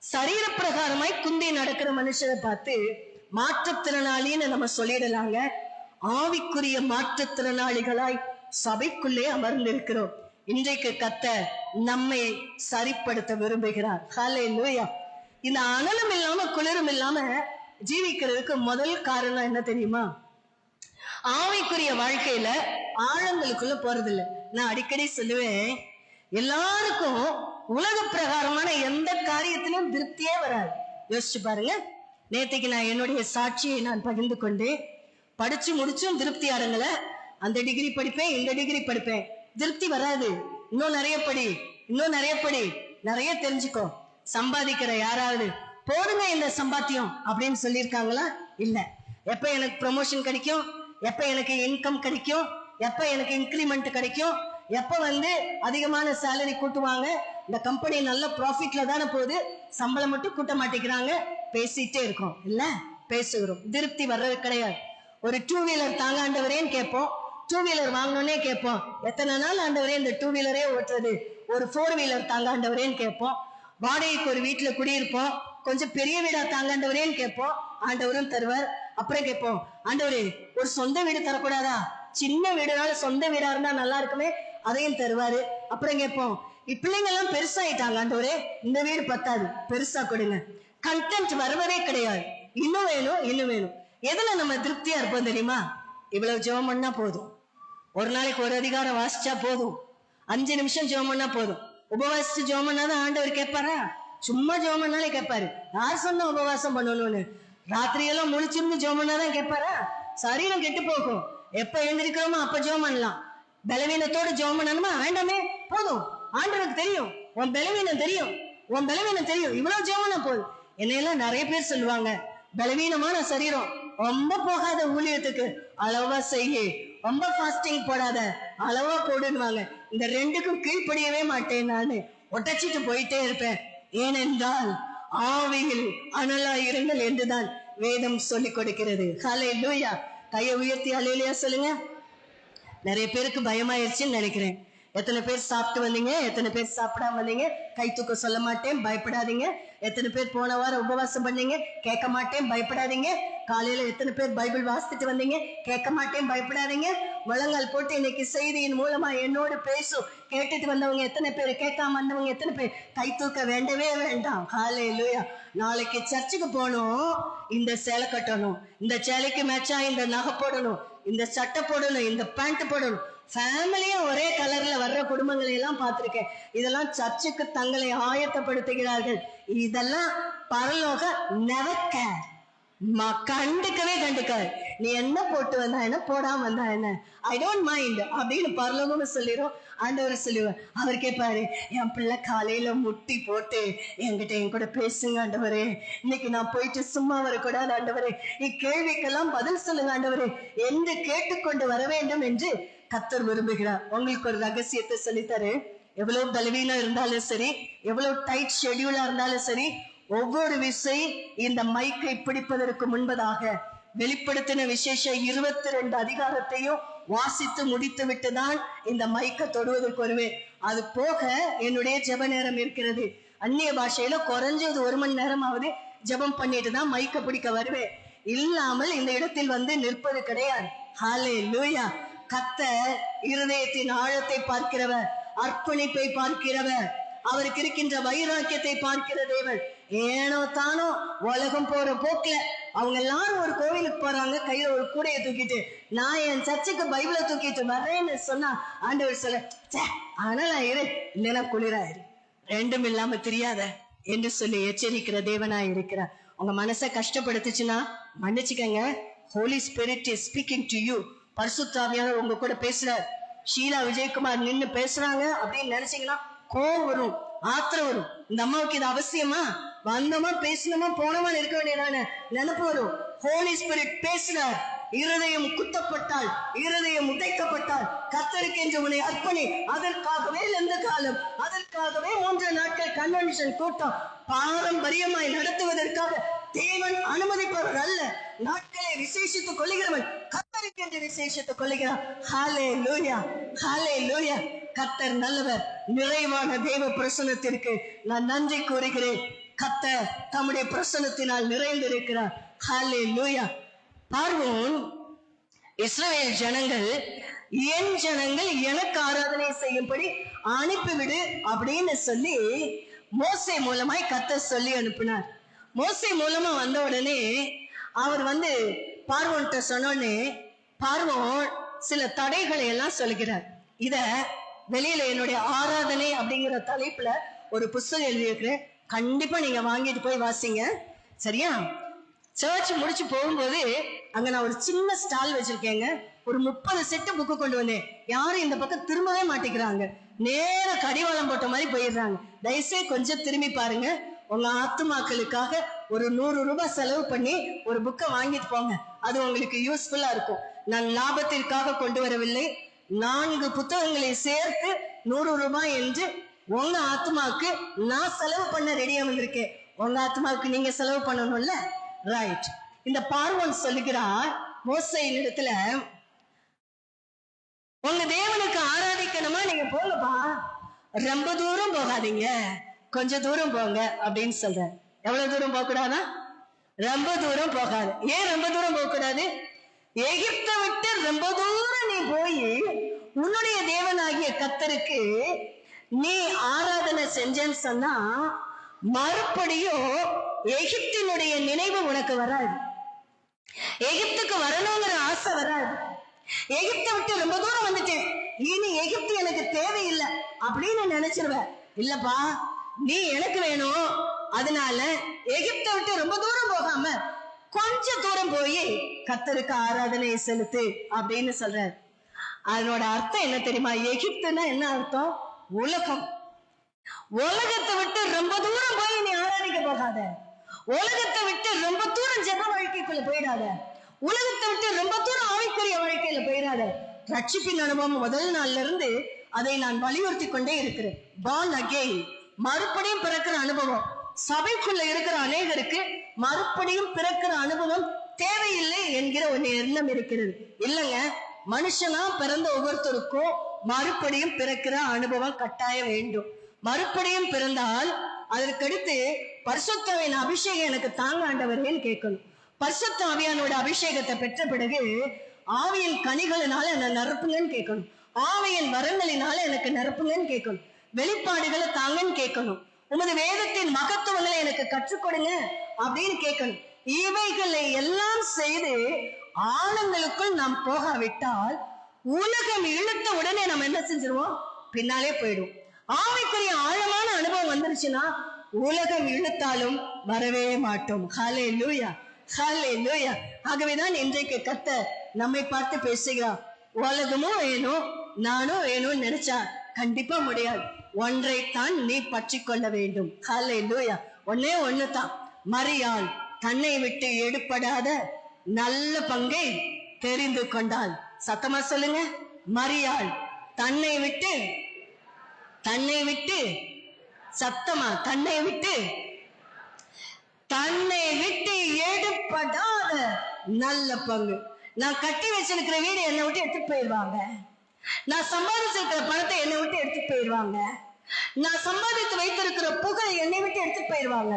சரீர பிரகாரமாய் குந்தி நடக்கிற மனுஷனை பார்த்து மாற்றுத்திறனாளின்னு நம்ம சொல்லிடலாங்க. ஆவிக்குரிய மாற்றுத்திறனாளிகளாய் சபைக்குள்ளே அமர்ந்திருக்கிறோம். இன்றைக்கு கர்த்தர் நம்மை சரிப்படுத்த விரும்புகிறார். ஹல்லேலூயா. இந்த அனலும் இல்லாம குளிரும் இல்லாம ஜீவிக்கிறதுக்கு முதல் காரணம் என்ன தெரியுமா? ஆவிக்குரிய வாழ்க்கையில ஆழங்களுக்குள்ள போறது இல்லை. நான் அடிக்கடி சொல்லுவேன், எல்லாருக்கும் உலக பிரகாரமான எந்த காரியத்திலும் திருப்தியே வராது. யோசிச்சு பாருங்க. நேற்றுக்கு நான் என்னுடைய சாட்சியை நான் பகிர்ந்து கொண்டேன். படிச்சு முடிச்சும் திருப்தி அடங்கல. அந்த டிகிரி படிப்பேன், இந்த டிகிரி படிப்பேன், திருப்தி வராது. இன்னும் நிறைய படி, இன்னும் நிறைய படி, நிறைய தெரிஞ்சுக்கோ. சம்பாதிக்கிற யாராவது போடுங்க இந்த சம்பாத்தியம் அப்படின்னு சொல்லியிருக்காங்களா? இல்ல. எப்ப எனக்கு ப்ரமோஷன் கிடைக்கும், எப்ப எனக்கு இன்கம் கிடைக்கும், எப்ப எனக்கு இன்கிரிமெண்ட் கிடைக்கும், எப்ப அதிகமான சேலரி கூட்டுவாங்க, இந்த கம்பெனி நல்ல ப்ராஃபிட்ல தானே போகுது, சம்பளம் மட்டும் கூட்ட மாட்டேங்கிறாங்க, பேசிட்டே இருக்கோம். இல்ல, பேசுகிறோம், திருப்தி வர்றது கிடையாது. ஒரு 2 வீலர் தாங்க ஆண்டவரேன்னு கேட்போம், 2 வீலர் வாங்கணும்னே கேட்போம். எத்தனை நாள் ஆண்டவரே இந்த 2 வீலரே ஓட்டுறது, ஒரு 4 வீலர் தாங்க ஆண்டவரேன்னு கேட்போம். வாடகைக்கு ஒரு வீட்டுல குடியிருப்போம், கொஞ்சம் பெரிய வீடா தாங்க ஆண்டவரேன்னு கேட்போம், ஆண்டவரும் தருவார். அப்புறம் கேட்போம், ஆண்டவரே ஒரு சொந்த வீடு தரக்கூடாதா, சின்ன வீடுனால சொந்த வீடா இருந்தா நல்லா இருக்குமே, அதையும் தருவாரு. அப்புறம் கேட்போம், பிள்ளைங்க எல்லாம் பெருசாயிட்டாங்க ஆண்டவரே, இந்த வீடு பத்தாது, பெருசா கொடுங்க. கண்டென்ட் வருவதே கிடையாது, இன்னும் வேணும் இன்னும் வேணும். எதுல நம்ம திருப்தியா இருப்போம் தெரியுமா? இவ்வளவு ஜெபம் பண்ணா போதும், ஒரு நாளைக்கு ஒரு அதிகாரம் வாசிச்சா போதும், 5 நிமிஷம் ஜெபம் பண்ணா போதும். உபவாசிச்சு ஜெபம் பண்ணாதான் ஆண்டவர் கேட்பாரா? சும்மா ஜெபம் பண்ணாலே கேட்பாரு. யார் சொன்ன உபவாசம் பண்ணணும்னு? ராத்திரியெல்லாம் முழிச்சிருந்து ஜெபம் பண்ணாதான் கேட்பாரா? சரீரம் கெட்டு போகும். எப்ப எழுந்திருக்கிறோமோ அப்ப ஜெபம் பண்ணலாம். பலவீனத்தோடு ஜெபம் பண்ணணுமா? வேண்டாமே, போதும். ஆண்டவருக்கு தெரியும் உன் பலவீனம், தெரியும் உன் பலவீனம் தெரியும், இவ்வளவு ஜெபம் போதும். என்னையெல்லாம் நிறைய பேர் சொல்லுவாங்க, பலவீனமான சரீரம், ரொம்ப போகாத ஊழியத்துக்கு அளவா செய்ய, ரொம்ப ஃபாஸ்டிங் போடாத, அளவா போடுவாங்க. இந்த 2க்கும் கீழ்ப்படியவே மாட்டேன், நானு ஒட்டச்சிட்டு போயிட்டே இருப்பேன். ஏனென்றால் ஆவியில் அனலாயிருங்கள் என்றுதான் வேதம் சொல்லிக் கொடுக்கிறது. ஹல்லேலூயா. கையை உயர்த்தி ஹல்லேலூயா சொல்லுங்க. நிறைய பேருக்கு பயமாயிருச்சுன்னு நினைக்கிறேன். எத்தனை பேர் சாப்பிட்டு வந்தீங்க, எத்தனை பேர் சாப்பிடாம வந்தீங்க? கை தூக்க சொல்ல மாட்டேன், பயப்படாதீங்க. எத்தனை பேர் போன வாரம் உபவாசம் பண்ணீங்க? கேட்க மாட்டேன், பயப்படாதீங்க. காலையில எத்தனை பேர் பைபிள் வாசித்துட்டு வந்தீங்க? கேட்க மாட்டேன், பயப்படாதீங்க. முழங்கால் போட்டு இன்னைக்கு செய்தியின் மூலமா என்னோடு பேசும் கேட்டுட்டு வந்தவங்க எத்தனை பேர், கேட்காம வந்தவங்க எத்தனை பேர்? கை தூக்க வேண்டவே வேண்டாம். ஹல்லேலூயா. நாளைக்கு சர்ச்சுக்கு போகணும், இந்த சேலை கட்டணும், இந்த சேலைக்கு மேட்சா இந்த நகை போடணும், இந்த சட்டை போடணும், இந்த பேண்ட் போடணும். ஃபேமிலியும் ஒரே கலர்ல வர்ற குடும்பங்களை எல்லாம் பார்த்திருக்கேன். இதெல்லாம் சர்ச்சுக்கு தங்களை ஆயத்தப்படுத்துகிறார்கள். இதெல்லாம் பரலோக நெவர் கேர், கண்டுக்கவே கண்டுக்காது. நீ என்ன போட்டு வந்தா என்ன, போடாம வந்தா என்ன, ஐ டோன்ட் மைண்ட் அப்படின்னு பரலோகம்னு சொல்லிடும். ஆண்டவர் சொல்லுவார். அவர் கேட்பாரு, என் பிள்ளை காலையில முட்டி போட்டு என்கிட்ட என் கூட பேசுங்க ஆண்டவரே, இன்னைக்கு நான் போயிட்டு சும்மா வரக்கூடாது ஆண்டவரே, இக்கேள்விக்கெல்லாம் பதில் சொல்லுங்க ஆண்டவரே என்று கேட்டுக்கொண்டு வர வேண்டும் என்று கர்த்தர் விரும்புகிறார். உங்களுக்கு ஒரு ரகசியத்தை சொல்லித்தரு. எவ்வளவு பலவீனம் இருந்தாலும் சரி, எவ்வளவு டைட் ஷெட்யூலா இருந்தாலும் சரி, ஒவ்வொரு விசை இந்த மைக்கை பிடிப்பதற்கு முன்பதாக வெளிப்படுத்தின விசேஷ 22 அதிகாரத்தையும் வாசித்து முடித்து விட்டுதான் இந்த மைக்கை தொடுவதற்கு வருவேன். அது போக என்னுடைய ஜெப நேரம் இருக்கிறது. அந்நிய பாஷையில குறைஞ்சது 1 மணி நேரமாவது ஜெபம் பண்ணிட்டு தான் மைக்கை பிடிக்க வருவேன். இல்லாமல் இந்த இடத்தில் நிற்பது கிடையாது. ஹல்லேலூயா. கர்த்தர் இருதயத்தின் ஆழத்தை பார்க்கிறவர், அர்ப்பணிப்பை பார்க்கிறவர், அவருக்கு இருக்கின்ற வைராக்கியத்தை பார்க்கிற தேவன். ஏனோ தானோ உலகம் போற போக்குல அவங்க எல்லாரும் ஒரு கோவிலுக்கு போறாங்க, கையில ஒரு கூடையை தூக்கிட்டு, நான் என் சர்ச்சுக்கு பைபிளை தூக்கிட்டு வர்றேன்னு சொன்னா ஆண்டவர் சொல்ல, ஆனால் இரு, இல்லைன்னா குளிராயிரு, ரெண்டும் இல்லாம தெரியாத என்று சொல்லி எச்சரிக்கிற தேவனா இருக்கிறார். உங்க மனசை கஷ்டப்படுத்துச்சுன்னா மன்னிச்சுக்கங்க. Holy Spirit is speaking to you. பரிசுத்த ஆவியானவர் உங்க கூட பேசுற. ஷீலா விஜயகுமார் நின்னு பேசுறாங்க அப்படின்னு நினைச்சீங்கன்னா கோவம் வரும், ஆத்திரம் வரும். இந்த அம்மாவுக்கு இது அவசியமா? வந்தோமா பேசணுமா போனோமா இருக்க வேண்டியதான நினைப்பு வரும். ஹோலி ஸ்பிரிட் பேசுறார். இருதயம் குத்தப்பட்டால், இருதயம் உடைக்கப்பட்டால், கர்த்தருக்கு என்று உன்னை அர்ப்பணி. அதற்காகவே எந்த காலம், அதற்காகவே 3 நாட்கள் கன்வென்ஷன் கூட்டம் பாரம்பரியமாய் நடத்துவதற்காக தேவன் அனுமதிப்பவர் அல்ல. நாட்களை விசேஷித்துக் கொள்ளுகிறவன் கர்த்தருக்கு என்று விசேஷித்துக் கொள்ளுகிறார். ஹல்லேலூயா, ஹல்லேலூயா. கர்த்தர் நல்லவர். நிறைவான தேவ பிரசன்னத்திற்கு நான் நன்றி கூறுகிறேன். கர்த்தர் தம்முடைய பிரசன்னத்தினால் நிறைந்திருக்கிறார். ஹல்லேலூயா. பார்வோன் இஸ்ரவேல் ஜனங்கள், என் ஜனங்கள் எனக்கு ஆராதனை செய்யும்படி அனுப்பிவிடு அப்படின்னு சொல்லி மோசே மூலமாய் கர்த்தர் சொல்லி அனுப்பினார். மோசே மூலமா வந்த உடனே அவர் பார்வோன்ட்ட சொன்னோடனே பார்வோன் சில தடைகளை எல்லாம் சொல்கிறார். இத வெளியில என்னுடைய ஆராதனை அப்படிங்கிற தலைப்புல ஒரு புத்தகம் எழுதியிருக்கிறேன். கண்டிப்பா நீங்க வாங்கிட்டு போய் வாசிங்க, சரியா? சர்ச் முடிச்சு போகும்போது அங்க நான் ஒரு சின்ன ஸ்டால் வச்சிருக்கேங்க. ஒரு 30 செட்டு புக்கு கொண்டு வந்தேன். யாரும் இந்த பக்கம் திரும்பவே மாட்டேங்கிறாங்க, நேர கடிவாளம் போட்ட மாதிரி போயிடுறாங்க. தயவுசெய்து கொஞ்சம் திரும்பி பாருங்க. உங்க ஆத்துமாக்களுக்காக ஒரு 100 ரூபாய் செலவு பண்ணி ஒரு புக்கை வாங்கிட்டு போங்க. அது உங்களுக்கு யூஸ்ஃபுல்லா இருக்கும். நான் லாபத்திற்காக கொண்டு வரவில்லை. 4 புத்தகங்களை சேர்த்து 100 ரூபாய் என்று உங்க ஆத்மாவுக்கு நான் செலவு பண்ண ரெடியா வந்திருக்கேன். உங்க ஆத்மாவுக்கு நீங்க செலவு பண்ணணும்ல, ரைட்? இந்த பார்வோன் சொல்லுகிறார் மோசேயின் இடத்துல, உங்க தேவனுக்கு ஆராதிக்கணுமா, நீங்க போங்கப்பா, ரொம்ப தூரம் போகாதீங்க, கொஞ்சம் தூரம் போங்க அப்படின்னு சொல்ற. எவ்வளவு தூரம் போக கூடாதா? ரொம்ப தூரம் போகாது. ஏன் ரொம்ப தூரம் போக கூடாது? எகிப்தை விட்டு ரொம்ப தூரம் நீ போய் உன்னுடைய தேவனாகிய கர்த்தருக்கு நீ ஆராதனை செஞ்சேன்னு சொன்னா மறுபடியும் எகிப்தினுடைய நினைவு உனக்கு வராது. எகிப்துக்கு வரணுங்கிற ஆசை வராது. எகிப்தை விட்டு ரொம்ப தூரம் வந்துட்டேன், இனி எகிப்து எனக்கு தேவையில்லை அப்படின்னு நினைச்சிருவ. இல்லப்பா, நீ எனக்கு வேணும், அதனால எகிப்தை விட்டு ரொம்ப தூரம் போகாம கொஞ்சம் தூரம் போய் கர்த்தருக்கு ஆராதனை செலுத்து அப்படின்னு சொல்றாரு. அதனோட அர்த்தம் என்ன தெரியுமா? எகிப்துன்னா என்ன அர்த்தம்? உலகம். உலகத்தை விட்டு ரொம்ப தூரம் போய் நீ ஆராதிக்க போகாத. உலகத்தை விட்டு ரொம்ப தூரம் ஜெப வாழ்க்கைக்குள்ள போயிடாத. உலகத்தை விட்டு ரொம்ப தூரம் ஆவிக்குரிய வாழ்க்கையில போயிடாத. ரட்சிப்பின் அனுபவம் முதல் நாள்ல இருந்து அதை நான் வலியுறுத்தி கொண்டே இருக்கிறேன். born again, மறுபடியும் பிறக்கிற அனுபவம். சபைக்குள்ள இருக்கிற அநேகருக்கு மறுபடியும் பிறக்கிற அனுபவம் தேவையில்லை என்கிற ஒரு எண்ணம் இருக்கிறது. இல்லைங்க, மனுஷனா பிறந்த ஒவ்வொருத்தருக்கும் மறுபடியும் பிறக்கிற அனுபவம் கட்டாயம் வேண்டும். மறுபடியும் பிறந்தால் அதற்கடுத்து பரிசுத்தாவின் அபிஷேகம் எனக்கு தாங்க ஆண்டவரேன்னு கேட்கணும். பரிசுத்த ஆவியானோட அபிஷேகத்தை பெற்ற பிறகு ஆவியின் கனிகளினால என்ன நிரப்புங்கன்னு கேட்கணும். ஆவியின் வரங்களினால எனக்கு நிரப்புங்கன்னு கேட்கணும். வெளிப்பாடுகளை தாங்கன்னு கேட்கணும். உமது வேதத்தின் மகத்துவங்களை எனக்கு கற்றுக் கொடுங்க அப்படின்னு கேட்கணும். இவைகளை எல்லாம் செய்து ஆழங்களுக்குள் நாம் போகாவிட்டால் உலகம் இழுத்த உடனே நம்ம என்ன செஞ்சிருவோம்? பின்னாலே போயிடும். ஆவிக்குரிய ஆழமான அனுபவம் வந்துருச்சுன்னா உலகம் இழுத்தாலும் வரவே மாட்டோம். ஹல்லேலூயா, ஹல்லேலூயா. ஆகவேதான் இன்றைக்கு கர்த்தர் நம்மை பார்த்து பேசுகிறார். உலகமும் வேணும், நானும் வேணும்னு நினைச்சா கண்டிப்பா முடியாது. ஒன்றைத்தான் நீ பற்றி கொள்ள வேண்டும். ஹல்லேலூயா. ஒன்னே ஒண்ணுதான். மரியாள் தன்னை விட்டு எடுபடாத நல்ல பங்கை தெரிந்து கொண்டாள். சத்தமா சொல்லுங்க. மரியாள் தன்னை விட்டு சத்தமா தன்னை விட்டு எடுபடாத நல்ல பங்கு. நான் கட்டி வச்சிருக்கிற வீடு என்னை விட்டு எடுத்துட்டு போயிடுவாங்க. நான் சம்பாதிச்சிருக்கிற பணத்தை என்னை விட்டு எடுத்துட்டு போயிடுவாங்க. நான் சம்பாதித்து வைத்திருக்கிற புகழை என்னை விட்டு எடுத்துட்டு போயிடுவாங்க.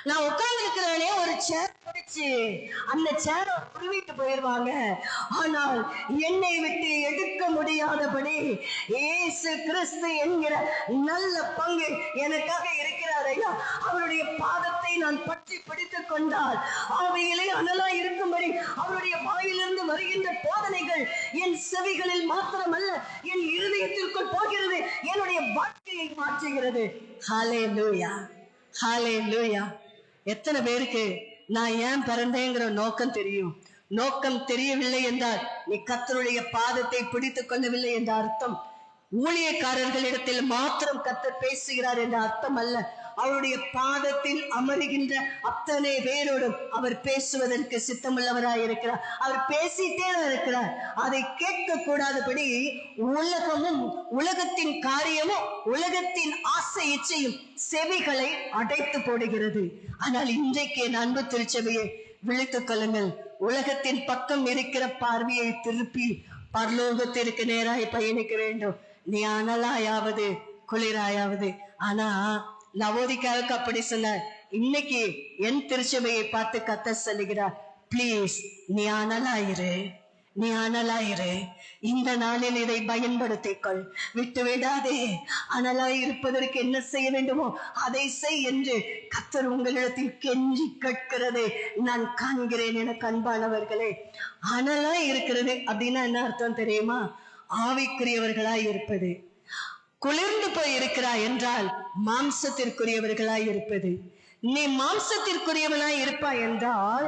நான் உட்கார்ந்து இருக்கிறவனே ஒரு சேர் பிடிச்சு அந்த சேரை உருவிட்டு போயிடுவாங்க. ஆனால் என்னை விட்டு எடுக்க முடியாதபடி இயேசு கிறிஸ்து என்கிற நல்ல பங்கு எனக்காக இருக்கிறார் ஐயா. அவருடைய பாதத்தை நான் பற்றி பிடித்துக் கொண்டால் அவையிலே அனலாய் இருக்கும்படி அவருடைய வாயிலிருந்து வருகின்ற போதனைகள் என் செவிகளில் மாத்திரமல்ல என் இருதயத்திற்குள் போகிறது, என்னுடைய வாழ்க்கையை மாற்றுகிறது. ஹல்லேலூயா, ஹல்லேலூயா. எத்தனை பேருக்கு நான் ஏன் பிறந்தேங்கிற நோக்கம் தெரியும்? நோக்கம் தெரியவில்லை என்றால் நீ கர்த்தருடைய பாதத்தை பிடித்துக் கொள்ளவில்லை என்ற அர்த்தம். ஊழியக்காரர்களிடத்தில் மாத்திரம் கர்த்தர் பேசுகிறார் என்ற அர்த்தம் அல்ல. அவருடைய பாதத்தில் அமருகின்ற அத்தனை பேரோடும் அவர் பேசுவதற்கு சித்தமுள்ளவராய் இருக்கிறார். அவர் பேசிட்டே இருக்கிறார். அதை கேட்க கூடாதபடி உலகமும் உலகத்தின் காரியமும் உலகத்தின் ஆசை இச்சையும் செவிகளை அடைத்து போடுகிறது. ஆனால் இன்றைக்கு என் அன்பு திருச்சபையை விழித்துக் கொள்ளுங்கள். உலகத்தின் பக்கம் இருக்கிற பார்வையை திருப்பி பரலோகத்திற்கு நேராய் பயணிக்க வேண்டும். நீ அனலாயாவது குளிராயாவது. ஆனா லவோதிக்காவுக்கு அப்படி சொன்ன. இன்னைக்கு என் திருச்சபையை பார்த்து கர்த்தர் சொல்லுகிறார், பிளீஸ் நீ அனலாயிரு, நீ அனலாயிரு. இந்த நாளில் இதை பயன்படுத்திக்கொள், விட்டு விடாதே. அனலாய் இருப்பதற்கு என்ன செய்ய வேண்டுமோ அதை செய் என்று கர்த்தர் உங்களிடத்தில் கெஞ்சி கேட்கிறதை நான் காண்கிறேன். எனக்கு அன்பானவர்களே, அனலாய் இருக்கிறது அப்படின்னா என்ன அர்த்தம் தெரியுமா? ஆவிக்குரியவர்களாய் இருப்பது. குளிர்ந்து போய் இருக்கிறாய் என்றால் மாம்சத்திற்குரியவர்களாய் இருப்பது. நீ மாம்சத்திற்குரியவனாய் இருப்பாய் என்றால்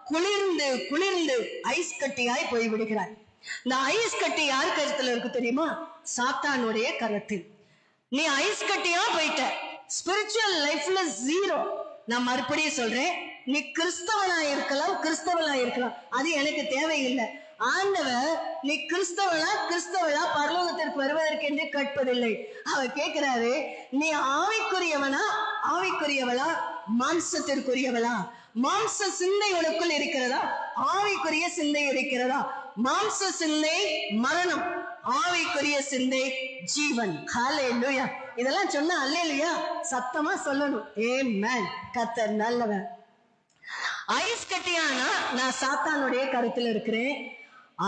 குளிர்ந்து குளிர்ந்து ஐஸ் கட்டியாய் போய் விடுகிறாய். இந்த ஐஸ் கட்டி யார் கருத்துல இருக்கு தெரியுமா? சாத்தானுடைய கரத்தில். நீ ஐஸ் கட்டியா போயிட்ட. ஸ்பிரிச்சுவல் லைஃப்ல ஜீரோ. நான் மறுபடியும் சொல்றேன், நீ கிறிஸ்தவனா இருக்கலாம், அது எனக்கு தேவையில்லை. ஆண்டவர் நீ கிறிஸ்தவளா பரலோகத்திற்கு வருவதற்கு என்று கேட்பதில்லை. அவர் கேட்கிறாரு, நீ ஆவிக்குரியவளா மாம்சத்திற்குரியவளா? மாம்ச சிந்தை உனக்குள் இருக்கிறதா? ஆவிக்குரிய சிந்தை இருக்கிறதா? மாம்ச சிந்தை மரணம், ஆவிக்குரிய சிந்தை ஜீவன். ஹல்லேலூயா. இதெல்லாம் சொன்னா அல்லேலூயா சத்தமா சொல்லணும். ஆமென். கர்த்தர் நல்லவர். ஐஸ் கட்டியானா நான் சாத்தானுடைய கருத்துல இருக்கிறேன்,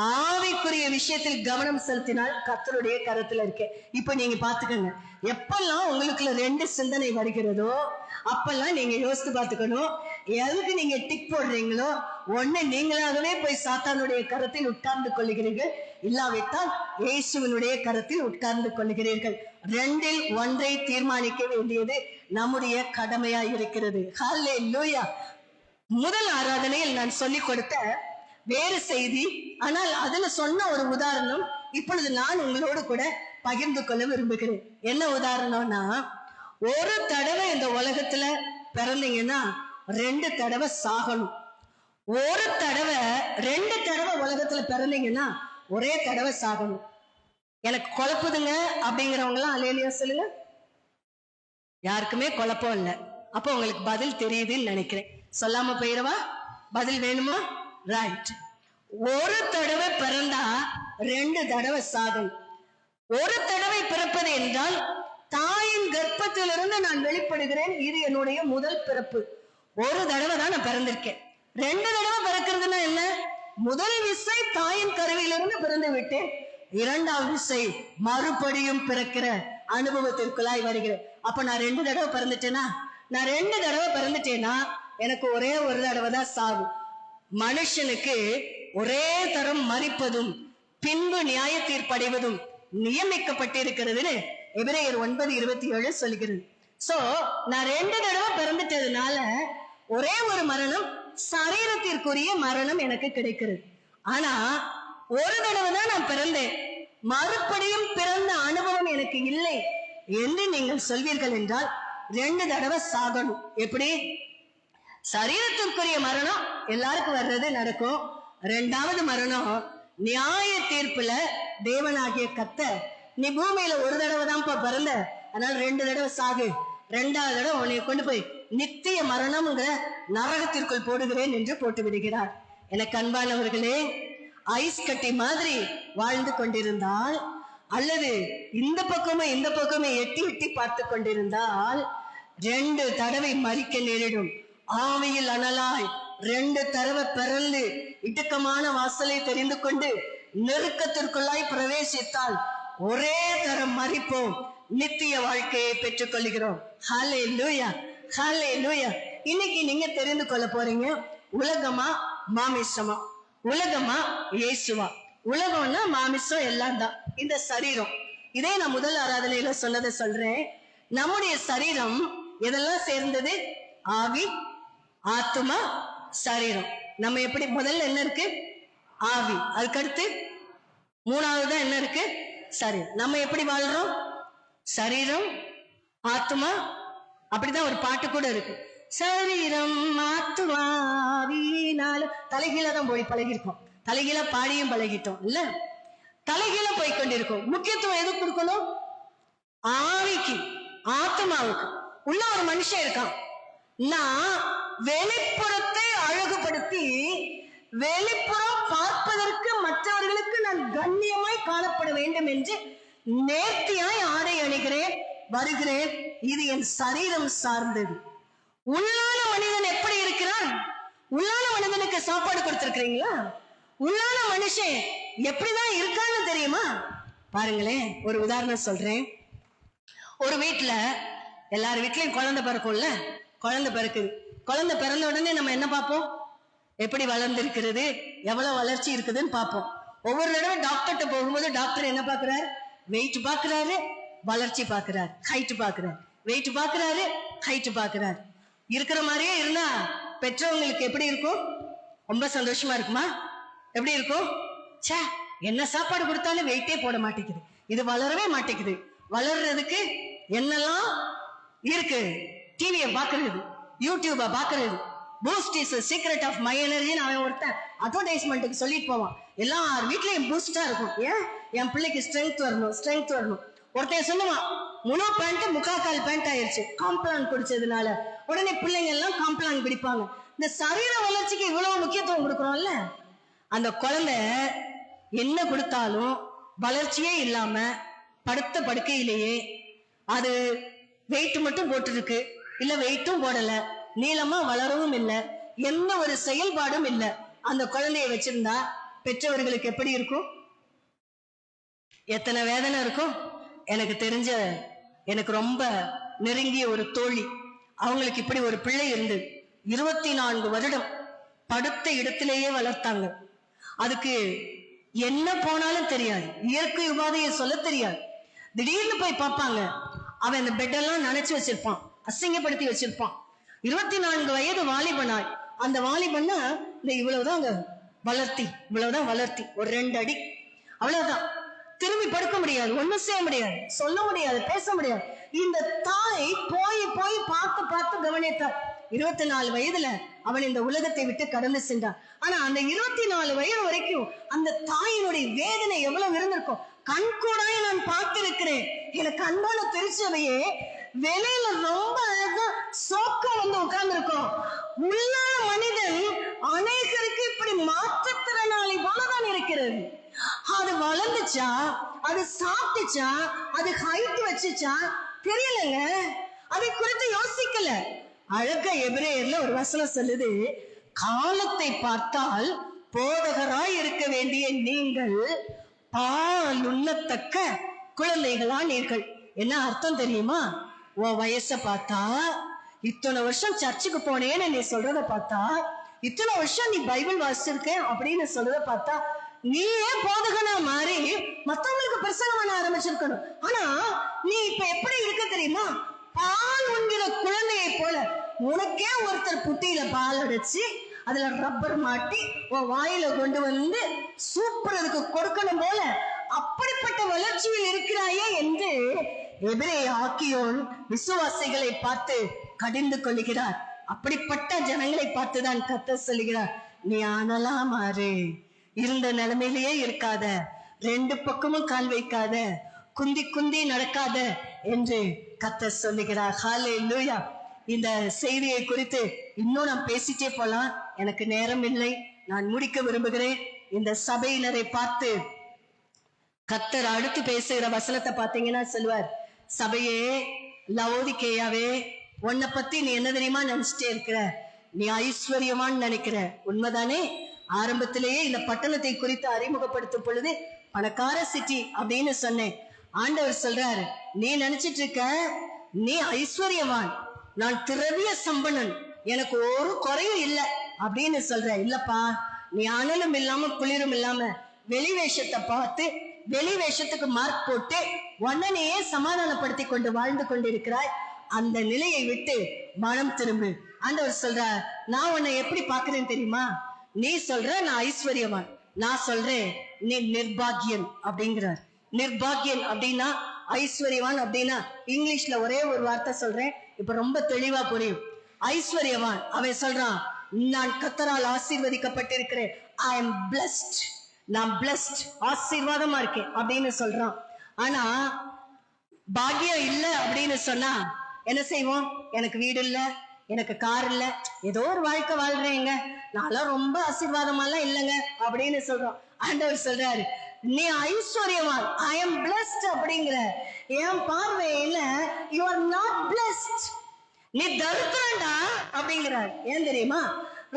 ஆவிக்குரிய விஷயத்தில் கவனம் செலுத்தினால் கர்த்தருடைய கருத்துல இருக்கேன். இப்ப நீங்க பாத்துக்கோங்க, எப்பெல்லாம் உங்களுக்குள்ள ரெண்டு சிந்தனை வருகிறதோ அப்பெல்லாம் நீங்க யோசித்து பார்த்துக்கணும், எதுக்கு நீங்க டிக் போடுறீங்களோ ஒண்ணு நீங்களாகவே போய் சாத்தானுடைய கரத்தில் உட்கார்ந்து கொள்ளுகிறீர்கள், இல்லாவிட்டால் இயேசுவினுடைய கரத்தில் உட்கார்ந்து கொள்ளுகிறீர்கள். ரெண்டில் ஒன்றை தீர்மானிக்க வேண்டியது நம்முடைய கடமையா இருக்கிறது. ஹல்லேலூயா. முதல் ஆராதனையில் நான் சொல்லிக் கொடுத்த வேறு செய்தி, ஆனால் அதுல சொன்ன ஒரு உதாரணம் இப்பொழுது நான் உங்களோடு கூட பகிர்ந்து கொள்ள விரும்புகிறேன். என்ன உதாரணம்னா, ஒரு தடவை இந்த உலகத்துல பிறந்தீங்கன்னா 2 தடவை சாகணும். ஒரு தடவை 2 தடவை உலகத்துல பிறந்தீங்கன்னா ஒரே தடவை சாகணும். எனக்கு குழப்புதுங்க அப்படிங்கிறவங்க எல்லாம் அல்லேலூயா சொல்லுங்க. யாருக்குமே குழப்பம் இல்லை. அப்போ உங்களுக்கு பதில் தெரியுதுன்னு நினைக்கிறேன். சொல்லாம போயிடவா? பதில் வேணுமா? ரைட். ஒரு தடவை பிறந்தா 2 தடவை சாகணும். ஒரு தடவை பிறப்பது என்றால் தாயின் கர்ப்பத்திலிருந்து நான் வெளிப்படுகிறேன், இது என்னுடைய முதல் பிறப்பு. ஒரு தடவை தான் நான் பிறந்திருக்கேன். 2 தடவை பிறக்கிறதுனா என்ன? முதல் விசை தாயின் கருவிலிருந்து பிறந்து விட்டேன், 2வது விசை மறுபடியும் பிறக்கிற அனுபவத்திற்குள்ளாய் வருகிறேன். அப்ப நான் 2 தடவை பிறந்துட்டேனா? நான் 2 தடவை பிறந்துட்டேன்னா எனக்கு ஒரே ஒரு தடவை தான் சாவு. மனுஷனுக்கு ஒரே தரம் மரிப்பதும் பின்பு நியாய தீர்ப்படைவதும் நியமிக்கப்பட்டிருக்கிறதுன்னு எபிரேயர் 9:27 சொல்லுகிறது. சோ நான் 2 தடவை பிறந்துட்டதுனால ஒரே ஒரு மரணம், சரீரத்திற்குரிய மரணம் எனக்கு கிடைக்கிறது. ஆனா ஒரு தடவை தான் நான் பிறந்தேன், மறுபடியும் பிறந்த அனுபவம் எனக்கு இல்லை என்று நீங்கள் சொல்வீர்கள் என்றால் 2 தடவை சாகணும். எப்படி? சரீரத்திற்குரிய மரணம் எல்லாருக்கும் வர்றது நடக்கும். 2வது மரணம் நியாய தீர்ப்புல தேவனாகிய கர்த்தர், நீ பூமியில ஒரு தடவை தான் பிறந்த, அதனால 2 தடவை சாகு, 2வது தடவை உன்னை கொண்டு போய் நித்திய மரணம்ங்கிற நரகத்திற்குள் போடுகிறேன் என்று போட்டு விடுகிறார். எனக்கு அன்பானவர்களே, ஐஸ் கட்டி மாதிரி வாழ்ந்து கொண்டிருந்தால் அல்லது இந்த பக்கமே எட்டி பார்த்து கொண்டிருந்தால் 2 தடவை மரிக்க நேரிடும். ஆவியில் அனலாய் 2 தடவை பிறந்து இடுக்கமான வாசலை தெரிந்து கொண்டு நெருக்கத்திற்குள்ளாய் பிரவேசித்தால் ஒரே தரம் மரிப்போம், நித்திய வாழ்க்கையை பெற்றுக் கொள்கிறோம். ஹல்லேலூயா, ஹல்லேலூயா. இன்னைக்கு நீங்க தெரிந்து கொள்ள போறீங்க, உலகமா மாமிசமா? உலகமா இயேசுவா? உலகம்னா மாமிசம் எல்லாம் தான், இந்த சரீரம். இதே நான் முதல் ஆராதனையில சொன்னதை சொல்றேன். நம்முடைய சரீரம் எதெல்லாம் சேர்ந்தது? ஆவி, ஆத்துமா, சரீரம். நம்ம எப்படி முதல்ல என்ன இருக்கு? ஆவி. அதுக்கடுத்து 3வது என்ன இருக்கு? சரீரம். நம்ம எப்படி வாழ்றோம்? சரீரம், ஆத்துமா. அப்படிதான் ஒரு பாட்டு கூட இருக்கு, சரீரம் ஆத்துமா ஆவியினால. தலைகீழ தான் போய் பழகிருக்கோம், தலைகீழ பாடியும் பழகிட்டோம் இல்ல, தலைகீழ போய் கொண்டிருக்கோம். முக்கியத்துவம் எது கொடுக்கணும்? ஆவிக்கு, ஆத்மாவுக்கு. உள்ள ஒரு மனுஷன் இருக்கான், நான் வெளிப்புறத்தை அழகுபடுத்தி வெளிப்புறம் பார்ப்பதற்கு மற்றவர்களுக்கு நான் கண்ணியமாய் காணப்பட வேண்டும் என்று நேர்த்தியாய் ஆடை அணிகிறேன், வருகிறேன். இது என் சரீரம் சார்ந்தது. உள்ளான மனிதன் எப்படி இருக்கிறான்? உள்ளான மனிதனுக்கு சாப்பாடு கொடுத்திருக்கிறீங்களா? உள்ளான மனுஷன் எப்படிதான் இருக்கான்னு தெரியுமா? பாருங்களேன், ஒரு உதாரணம் சொல்றேன். ஒரு வீட்டுல, எல்லார் வீட்லயும் குழந்தை பிறக்கும்ல, குழந்தை பிறக்குது. குழந்தை பிறந்த உடனே நம்ம என்ன பார்ப்போம்? எப்படி வளர்ந்திருக்கிறது, எவ்வளவு வளர்ச்சி இருக்குதுன்னு பார்ப்போம். ஒவ்வொரு தடவை டாக்டர்கிட்ட போகும்போது டாக்டர் என்ன பாக்குறாரு? வெயிட் பாக்குறாரு, வளர்ச்சி பாக்குறாரு, ஹைட் பாக்குறாரு, வெயிட் பாக்குறாரு, ஹைட் பாக்குறாரு. இருக்கிற மாதிரியே இருந்தா பெற்றவங்களுக்கு எப்படி இருக்கும்? ரொம்ப சந்தோஷமா இருக்குமா? எப்படி இருக்கும்? சே, என்ன சாப்பாடு கொடுத்தாலும் வெயிட்டே போட மாட்டேங்குது, இது வளரவே மாட்டேங்குது, வளர்றதுக்கு என்னெல்லாம் இருக்கு, டிவியை பாக்குறது, யூடியூப பாக்குறது. Boost is secret of my எனர்ஜின்னு அவன் ஒருத்தன் அட்வர்டைஸ்மெண்ட்டுக்கு சொல்லிட்டு போவான். எல்லார் வீட்லயும் பூஸ்டா இருக்கும். ஏன்? என் பிள்ளைக்கு ஸ்ட்ரென்த் வரணும், ஸ்ட்ரென்த் வரணும். ஒருத்தன் சொல்லுவான், முழு பேண்ட் முக்காக்கால் பேண்ட் ஆயிடுச்சு காம்ப்ளான் குடிச்சதுனால. உடனே பிள்ளைங்க எல்லாம் காம்ப்ளான் பிடிப்பாங்க. இந்த சரீர வளர்ச்சிக்கு இவ்வளவு முக்கியத்துவம் கொடுக்குறோம்ல, அந்த குழந்தை என்ன கொடுத்தாலும் வளர்ச்சியே இல்லாம படுத்த படுக்கையிலேயே அது வெயிட் மட்டும் போட்டுருக்கு, இல்ல வெயிட்டும் போடல, நீளமா வளரவும் இல்லை, எந்த ஒரு செயல்பாடும் இல்லை. அந்த குழந்தைய வச்சிருந்தா பெற்றவர்களுக்கு எப்படி இருக்கும்? எத்தனை வேதனை இருக்கும்? எனக்கு தெரிஞ்ச, எனக்கு ரொம்ப நெருங்கிய ஒரு தோழி, அவங்களுக்கு இப்படி ஒரு பிள்ளை இருந்து 24 வருடம் படுத்த இடத்திலேயே வளர்த்தாங்க. அதுக்கு என்ன போனாலும் தெரியாது, இயற்கை உபாதையை சொல்ல தெரியாது. திடீர்னு போய் பார்ப்பாங்க, அவன் அந்த பெட்டெல்லாம் நினைச்சு வச்சிருப்பான், அசிங்கப்படுத்தி வச்சிருப்பான். 24 வயது வாலிபனாய், அந்த வாலிபன்னா இந்த இவ்வளவுதான் வளர்த்தி, இவ்வளவுதான் வளர்த்தி, ஒரு 2 அடி, அவ்வளவுதான். திரும்பி படுக்க முடியாது, ஒண்ணும் செய்ய முடியாது, சொல்ல முடியாது, பேச முடியாது. இந்த தாய் போய் போய் பார்த்து பார்த்து கவனித்தார். 24 வயதுல அவன் இந்த உலகத்தை விட்டு கடந்து சென்றான். ஆனா அந்த 24 வயது வரைக்கும் அந்த தாயினுடைய வேதனை எவ்வளவு இருந்திருக்கும். கண்கூடாய் நான் பார்த்திருக்கிறேன். எனக்கு அன்பான திருச்சபையே, வெளியில ரொம்ப அழகா சோக்கம் வந்து உட்கார்ந்து இருக்கும், உள்ள மனிதன் அநேகருக்கு இப்படி மாற்றுத்திறனாளி போலதான் இருக்கிறது. அது வளர்ந்துச்சா, அது சாப்பிட்டுச்சா, அது ஹைட் வச்சுச்சா தெரியலங்க, அதை குறித்து யோசிக்கல. அழகா எபிரேயர்ல ஒரு வசனம் சொல்லுது, காலத்தை பார்த்தால் போதகராய் இருக்க வேண்டிய நீங்கள் பால் உண்ணத்தக்க குழந்தைகளா நீர்கள். என்ன அர்த்தம் தெரியுமா? உன் வயசை பார்த்தா, இத்தனை வருஷம் சர்ச்சுக்கு போனேன்னு நீ சொல்றத பார்த்தா, இத்தனை வருஷம் நீ பைபிள் வாசிச்சிருக்க அப்படின்னு சொல்றத பார்த்தா, நீ ஏன் போதகனா மாறி மத்தவங்களுக்கு பிரசங்கம் பண்ண ஆரம்பிச்சிருக்கணும். ஆனா நீ இப்ப எப்படி இருக்க தெரியுமா? பால் உண்கிற குழந்தையை போல. உனக்கே ஒருத்தர் புட்டியில பால் அடைச்சு அதுல ரப்பர் மாட்டி உன் வாயில கொண்டு வந்து சூப்பருக்கு கொடுக்கணும் போல அப்படிப்பட்ட வளர்ச்சியில் இருக்கிறாயே என்று எபிரேய ஆக்கியோன் விசுவாசிகளை பார்த்து கடிந்து கொள்கிறார். அப்படிப்பட்ட ஜனங்களை பார்த்துதான் கர்த்தர் சொல்லுகிறார், நீ அனலா மாறு, இருந்த நிலைமையிலேயே இருக்காத, 2 பக்கமும் கால் வைக்காத, குந்தி குந்தி நடக்காத என்று கர்த்தர் சொல்லுகிறார். ஹல்லேலூயா. இந்த செய்தியை குறித்து இன்னும் நான் பேசிட்டே போலாம், எனக்கு நேரம் இல்லை, நான் முடிக்க விரும்புகிறேன். இந்த சபையினரை பார்த்து கர்த்தர் அடுத்து பேசுகிற வசனத்தை பார்த்தீங்கன்னா சொல்லுவார், சபையே, லவோதிக்கேயாவே, உன்னை பத்தி நீ என்ன தெரியுமா நினைச்சிட்டே இருக்கிற? நீ ஐஸ்வர்யமான்னு நினைக்கிற, உண்மைதானே? ஆரம்பத்திலேயே இந்த பட்டணத்தை குறித்து அறிமுகப்படுத்தும் பொழுது பணக்கார சிட்டி அப்படின்னு சொன்னேன். ஆண்டவர் சொல்றாரு, நீ நினைச்சிட்டு இருக்க நீ ஐஸ்வர்யவான், நான் திரவிய சம்பனன், எனக்கு ஒரு குறையும் இல்லை அப்படின்னு சொல்ற. இல்லப்பா, நீ அனலும் இல்லாம குளிரும் இல்லாம வெளி வேஷத்தை பார்த்து வெளி வேஷத்துக்கு மார்க் போட்டு உடனேயே சமாதானப்படுத்தி கொண்டு வாழ்ந்து கொண்டிருக்கிறாய். அந்த நிலையை விட்டு மனம் திரும்பு. ஆண்டவர் சொல்றார், நான் உன்னை எப்படி பாக்குறேன் தெரியுமா? நீ சொல்ற நான் ஐஸ்வர்யவான், நான் சொல்றேன் நீ நிர்பாகியன் அப்படிங்கிறார். நிர்பாகியன் அப்படின்னா ஐஸ்வர்யவான் அப்படின்னா இங்கிலீஷ்ல ஒரே ஒரு வார்த்தை சொல்றேன், இப்ப ரொம்ப தெளிவா புரியும். ஐஸ்வர்யவான் அவன் சொல்றான், நான் கர்த்தரால் ஆசீர்வதிக்கப்பட்டிருக்கிறேன், ஐ எம் பிளஸ்ட், நான் பிளஸ்ட், ஆசீர்வாதமா இருக்கேன் அப்படின்னு சொல்றான். ஆனா பாக்கியம் இல்ல அப்படின்னு சொன்னா என்ன செய்வோம்? எனக்கு வீடு இல்ல, எனக்கு கார் இல்ல, ஏதோ ஒரு வாழ்க்கை வாழ்றேங்க, நான்லாம் ரொம்ப ஆசீர்வாதமாலாம் இல்லைங்க அப்படின்னு சொல்றோம். ஆண்டவர் சொல்றாரு, நீ ஐஸ்வர்யவான், ஐ எம் பிளஸ்ட் அப்படிங்கிற. என் பார்வையில யூ ஆர் நாட் பிளஸ்ட், நீ தரித்திரண்டா அப்படிங்கிறார். ஏன் தெரியுமா?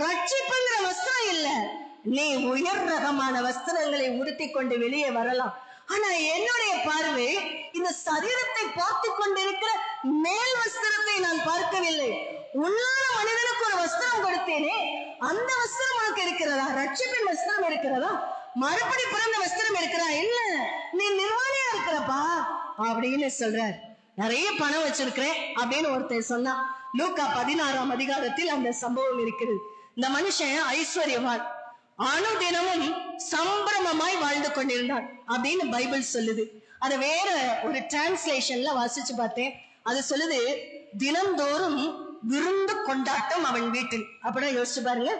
ரட்சிப்புங்கிற வஸ்திரம் இல்ல, நீ உயர் ரகமான வஸ்திரங்களை உடுத்தி கொண்டு வெளியே வரலாம். ஆனா என்னுடைய பார்வை இந்த சரீரத்தை பார்த்து கொண்டிருக்கிற மேல் வஸ்திரத்தை நான் பார்க்கவில்லை. உள்ளான மனிதனுக்கு ஒரு வஸ்திரம் கொடுத்தேனே, அந்த வஸ்திரம் உனக்கு இருக்கிறதா? ரட்சிப்பின் வஸ்திரம் இருக்கிறதா? மறுபடி பிறந்த வஸ்திரம் இருக்கிறா? இல்ல, நீ நிர்வாணியா இருக்கிறப்பா அப்படின்னு சொல்றார். நிறைய பணம் வச்சிருக்கிறேன் அப்படின்னு ஒருத்தர் சொன்னா. லூக்கா 16ஆம் அதிகாரத்தில் அந்த சம்பவம் இருக்கிறது. இந்த மனுஷன் ஐஸ்வர்யவான், அனுதினமும் சம்பிரமமாய் வாழ்ந்து கொண்டிருந்தான் அப்படின்னு பைபிள் சொல்லுது. அதை வேற ஒரு டிரான்ஸ்லேஷன்ல வாசிச்சு பார்த்தேன். அது சொல்லுது, தினந்தோறும் விருந்து கொண்டாட்டம் அவன் வீட்டில். அப்படின்னா யோசிச்சு பாருங்க,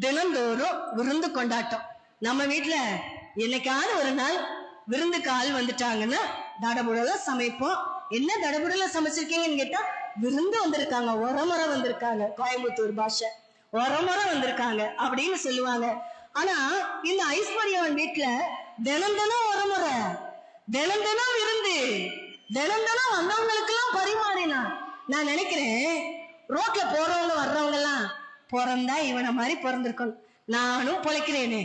தினந்தோறும் விருந்து கொண்டாட்டம். நம்ம வீட்டுல என்னைக்காவது ஒரு நாள் விருந்துக்கு ஆள் வந்துட்டாங்கன்னா தடபுடல சமைப்போம். என்ன தடபுடல சமைச்சிருக்கீங்கன்னு கேட்டா, விருந்து வந்திருக்காங்க, உரமுறை வந்திருக்காங்க, கோயம்புத்தூர் பாஷை, உரமுறை வந்திருக்காங்க அப்படின்னு சொல்லுவாங்க. ஆனா இந்த ஐஸ்வர்யவன் வீட்டுல தினம் தினம் உரமுறை, தினம் தினம் விருந்து, தினம் தினம் வந்தவங்களுக்கு எல்லாம் பரிமாறினான். நான் நினைக்கிறேன், ரோட்ல போறவங்க வர்றவங்க எல்லாம் பிறந்தா இவனை மாதிரி பிறந்திருக்கணும், நானும் பொழைக்கிறேனே,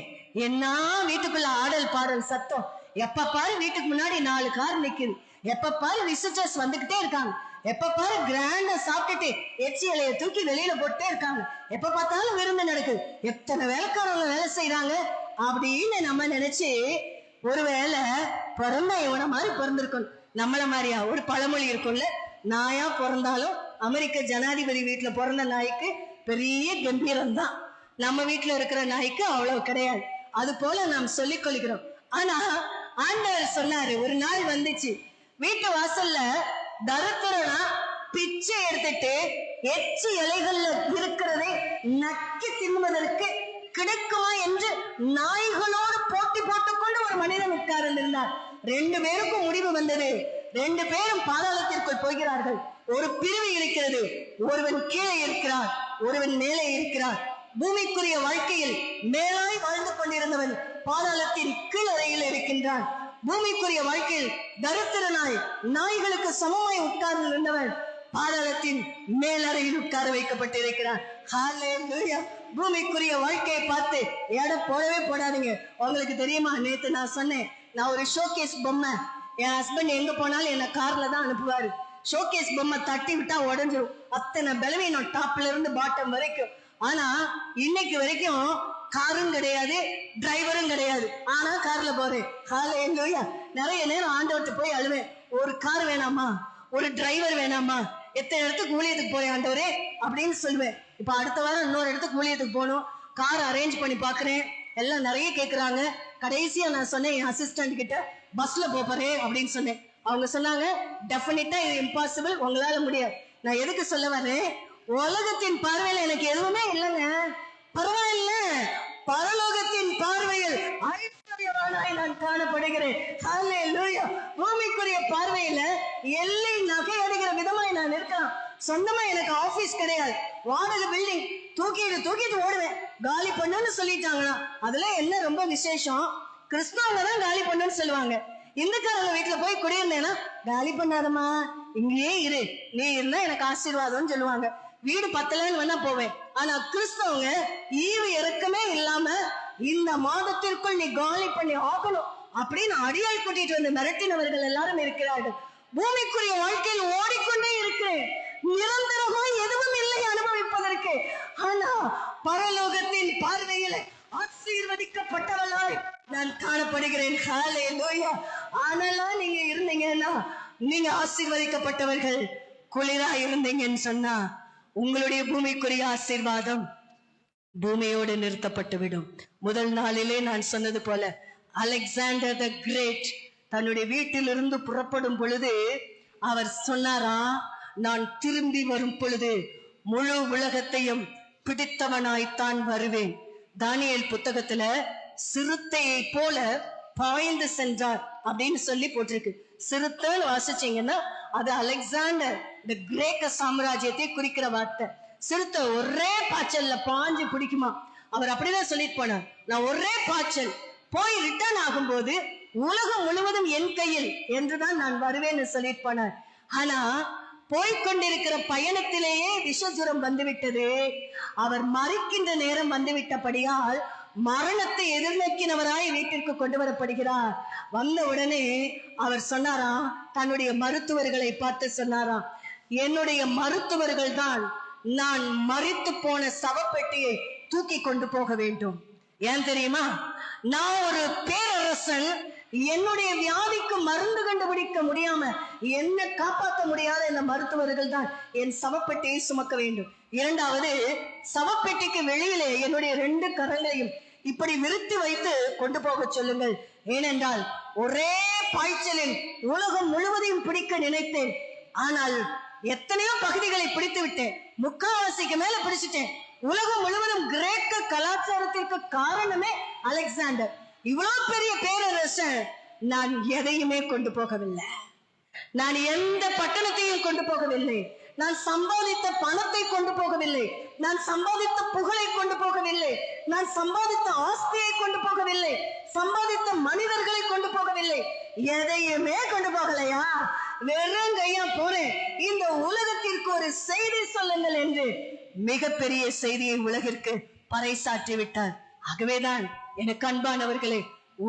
என்ன வீட்டுக்குள்ள ஆடல் பாடல் சத்தம், எப்ப பாரு வீட்டுக்கு முன்னாடி 4 கார் நிக்குது, எப்ப பாரு விசிட்டர்ஸ் வந்துகிட்டே இருக்காங்க, எப்ப பாரு கிராண்டா சாப்பிட்டுட்டு எச்சி இலைய தூக்கி வெளியில போட்டே இருக்காங்க, எப்ப பார்த்தாலும் விருந்து நடக்குது, எத்தனை வேலைக்காரவங்க வேலை செய்யறாங்க அப்படின்னு நம்ம நினைச்சு, ஒருவேளை பிறந்த இவனை மாதிரி பிறந்திருக்கணும். நம்மள மாதிரியா ஒரு பழமொழி இருக்கும்ல, நாயா பிறந்தாலும் அமெரிக்க ஜனாதிபதி வீட்டுல பிறந்த நாய்க்கு பெரிய கம்பீரம் தான், நம்ம வீட்டுல இருக்கிற நாய்க்கு அவ்வளவு கிடையாது. அது போல நாம் சொல்லிக் கொள்கிறோம். ஆனா ஆண்டவர் சொன்னாரு, ஒரு நாள் வந்துச்சு, வீட்டு வாசல்ல தரித்திரனா பிச்சை எடுத்துட்டு எச்சி இலைகள்ல இருக்கிறதை நக்கி தின்னுவதற்கு கிடைக்குமா என்று நாய்களோடு போட்டி போட்டுக்கொண்டு ஒரு மனிதன் உட்கார்ந்திருந்தார். 2 பேருக்கும் முடிவு வந்தது. 2 பேரும் பாதாளத்திற்குள் போகிறார்கள். ஒரு பிரிவு இருக்கிறது, ஒருவன் கீழே இருக்கிறார், ஒருவன் மேலே இருக்கிறார். பூமிக்குரிய வாழ்க்கையில் மேலாய் வாழ்ந்து கொண்டிருந்தவன் பாதாளத்தின் கீழறையில் இருக்கின்றான். பூமிக்குரிய வாழ்க்கையில் தரித்திரனாய் நாய்களுக்கு சமமாய் உட்கார்ந்து இருந்தவன் பாதாளத்தின் மேலறையில் உட்கார வைக்கப்பட்டிருக்கிறான். ஹல்லேலூயா. பூமிக்குரிய வாழ்க்கையை பார்த்து எடை போடவே போடாதீங்க. உங்களுக்கு தெரியுமா, நேத்து நான் சொன்னேன், நான் ஒரு ஷோகேஸ் பொம்மை, என் ஹஸ்பண்ட் எங்க போனாலும் என்ன கார்ல தான் அனுப்புவாரு. ஷோகேஸ் பொம்மை தட்டி விட்டா உடஞ்சிரும், அத்தனை பலவீனம் டாப்ல இருந்து பாட்டம் வரைக்கும். ஆனா இன்னைக்கு வரைக்கும் காரும் கிடையாது, டிரைவரும் கிடையாது, ஆனா கார்ல போறேன். ஹல்லேலூயா. நிறைய நேரம் ஆண்டவர்கிட்ட போய் அழுவேன், ஒரு கார் வேணாமா, ஒரு டிரைவர் வேணாமா, எத்தனை இடத்துக்கு ஊழியத்துக்கு போறேன் ஆண்டவரே அப்படின்னு சொல்லுவேன். இப்ப அடுத்த வாரம் இன்னொரு இடத்துக்கு ஊழியத்துக்கு போகணும், கார் அரேஞ்ச் பண்ணி பாக்குறேன், எல்லாம் நிறைய கேக்குறாங்க. கடைசியா நான் சொன்னேன் என் அசிஸ்டன்ட் கிட்ட, பஸ்ல போறேன் அப்படின்னு சொன்னேன். அவங்க சொன்னாங்க, டெஃபினட்டா இது இம்பாசிபிள், உங்களால முடியாது. நான் எதுக்கு சொல்ல வரேன், உலகத்தின் பார்வையில எனக்கு எதுவுமே இல்லைங்க, பரவாயில்ல, பரலோகத்தின் பார்வையில் ஐஸ்வர்யவானாய் நான் காணப்படுகிறேன். ஹல்லேலூயா. பூமிக்குரிய பார்வையில எல்லை நகை அடிக்கிற விதமாய் நான் இருக்கலாம். சொந்தமா எனக்கு ஆபீஸ் கிடையாது, வாடகை பில்டிங், தூக்கிட்டு ஓடுவேன். காலி பண்ணுன்னு சொல்லிட்டாங்கன்னா அதுல என்ன ரொம்ப விசேஷம், கிறிஸ்தவங்க தான் காலி பண்ணுன்னு சொல்லுவாங்க. இந்துக்காரங்க வீட்டுல போய் குடியிருந்தேன்னா, காலி பண்ணாதமா, இங்கேயே இரு, நீ இருந்தா எனக்கு ஆசீர்வாதம்னு சொல்லுவாங்க. வீடு பத்தலன்னு வேணா போவேன். ஆனா கிறிஸ்தவங்க ஈவு இறக்கமே இல்லாம, இந்த மாதத்திற்குள் நீ காலி பண்ணி ஆகணும் அப்படின்னு அடியால் கூட்டிட்டு வந்து மிரட்டினவர்கள் எல்லாரும் இருக்கிறார்கள். பூமிக்குரிய வாழ்க்கையில் ஓடிக்கொண்டே இருக்கிறேன், நிரந்தரமாய் எதுவும் இல்லை அனுபவிப்பதற்கு. ஆனா பரலோகத்தின் பார்வையில் ஆசீர்வதிக்கப்பட்டவளாய் நான் காணப்படுகிறேன். ஹல்லேலூயா. ஆனாலும் நீங்க இருந்தீங்கன்னா, நீங்க ஆசீர்வதிக்கப்பட்டவர்கள், குளிரா இருந்தீங்கன்னு சொன்னா உங்களுடைய பூமிக்குரிய ஆசீர்வாதம் பூமியோடு நிறுத்தப்பட்டு விடும். முதல் நாளிலே நான் சொன்னது போல, அலெக்சாண்டர் த கிரேட் தன்னுடைய வீட்டிலிருந்து புறப்படும் பொழுது அவர் சொன்னாரா, நான் திரும்பி வரும் பொழுது முழு உலகத்தையும் பிடித்தவனாய்த்தான் வருவேன். தானியேல் புத்தகத்துல சிறுத்தையை போல பாய்ந்து சென்றார் அப்படின்னு சொல்லி போட்டிருக்கு. சிறுத்தைன்னு வாசிச்சீங்கன்னா அது அலெக்சாண்டர் தி கிரேக்க சாம்ராஜ்யத்தை குறிக்கிற வார்த்தை. சிறுத்தை ஒரே பாய்ச்சல்ல பாஞ்சு பிடிக்குமா, அவர் அப்படிதான் சொல்லிட்டு போனார், நான் ஒரே பாய்ச்சல் போய் ரிட்டர்ன் ஆகும்போது உலகம் முழுவதும் என் கையில் என்றுதான் நான் வருவேன்னு சொல்லிட்டு போனார். ஆனா போய்கொண்டிருக்கிற பயணத்திலேயே விஷஜுரம் வந்துவிட்டது. அவர் மறிக்கின்ற நேரம் வந்துவிட்டபடியால் மரணத்தை எதிர்நோக்கினவராய் வீட்டிற்கு கொண்டு வரப்படுகிறார். வந்த உடனே அவர் சொன்னாராம், தன்னுடைய மருத்துவர்களை பார்த்து சொன்னாராம், என்னுடைய மருத்துவர்கள் தான் நான் மரித்து போன சவப்பெட்டியை தூக்கி கொண்டு போக வேண்டும். ஏன் தெரியுமா, நான் ஒரு பேரரசன், என்னுடைய வியாதிக்கு மருந்து கண்டுபிடிக்க முடியாம என்ன காப்பாற்ற முடியாத இந்த மருத்துவர்கள் தான் என் சவப்பெட்டியை சுமக்க வேண்டும். இரண்டாவது, சவப்பெட்டிக்கு வெளியிலே என்னுடைய 2 கரங்களையும் இப்படி விரித்து வைத்து கொண்டு போக சொல்லுங்கள். ஏனென்றால் ஒரே பாய்ச்சலில் உலகம் முழுவதையும் பிடிக்க நினைத்தேன், ஆனால் எத்தனையோ பகுதிகளை பிடித்து விட்டேன், முக்காவாசிக்கு மேல பிடிச்சிட்டேன். உலகம் முழுவதும் கிரேக்க கலாச்சாரத்திற்கு காரணமே அலெக்சாண்டர். இவ்வளவு பெரிய பேரரசன் நான் எதையுமே கொண்டு போகவில்லை. நான் எந்த பட்டணத்தையும் கொண்டு போகவில்லை. நான் சம்பாதித்த பணத்தை கொண்டு போகவில்லை. நான் சம்பாதித்த புகழை கொண்டு போகவில்லை. நான் சம்பாதித்த ஆஸ்தியை கொண்டு போகவில்லை. சம்பாதித்த மனிதர்களை கொண்டு போகவில்லை. எதையுமே கொண்டு போகலையா? வெறும் கையா போறேன். இந்த உலகத்திற்கு ஒரு செய்தி சொல்லுங்கள் என்று மிகப்பெரிய செய்தியை உலகிற்கு பறைசாற்றி விட்டார். ஆகவேதான் எனக்கு அன்பானவர்களே,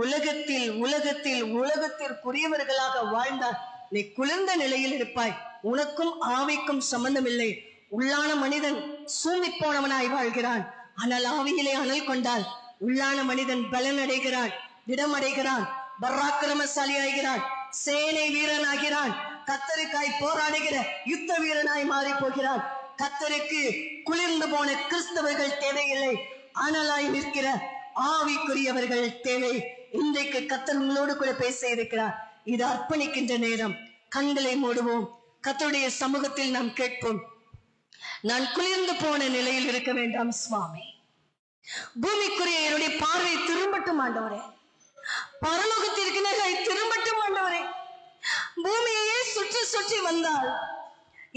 உலகத்திற்குரியவர்களாக வாழ்ந்தால் நீ குளிர்ந்த நிலையில் இருப்பாய். உனக்கும் ஆவிக்கும் சம்பந்தம் இல்லை. உள்ளான மனிதன் சூம்பி போனவனாய் வாழ்கிறான். ஆனால் ஆவியிலே அனல் கொண்டால் உள்ளான மனிதன் பலன் அடைகிறான், திடமடைகிறான், பராக்கிரமசாலி ஆகிறான், சேனை வீரனாகிறான், கத்தருக்காய் போராடுகிற யுத்த வீரனாய் மாறி போகிறான். கத்தருக்கு குளிர்ந்து போன கிறிஸ்தவர்கள் தேவையில்லை, அனலாய் நிற்கிற ஆவிக்குரியவர்கள் தேவை. இன்றைக்கு கத்தர் உங்களோடு கூட பேச இருக்கிறார். இது அர்ப்பணிக்கின்ற நேரம். கண்களை மூடுவோம். கர்த்தருடைய சமூகத்தில் நாம் கேட்போம். நான் குளிர்ந்து போன நிலையில் இருக்க வேண்டாம் சுவாமி. பூமிக்குரிய என்னுடைய பார்வை திரும்பட்டும் ஆண்டவரே. பரலோகத்திற்கு நேராய் திரும்பட்டும் ஆண்டவரே. பூமியையே சுற்றி சுற்றி வந்தால்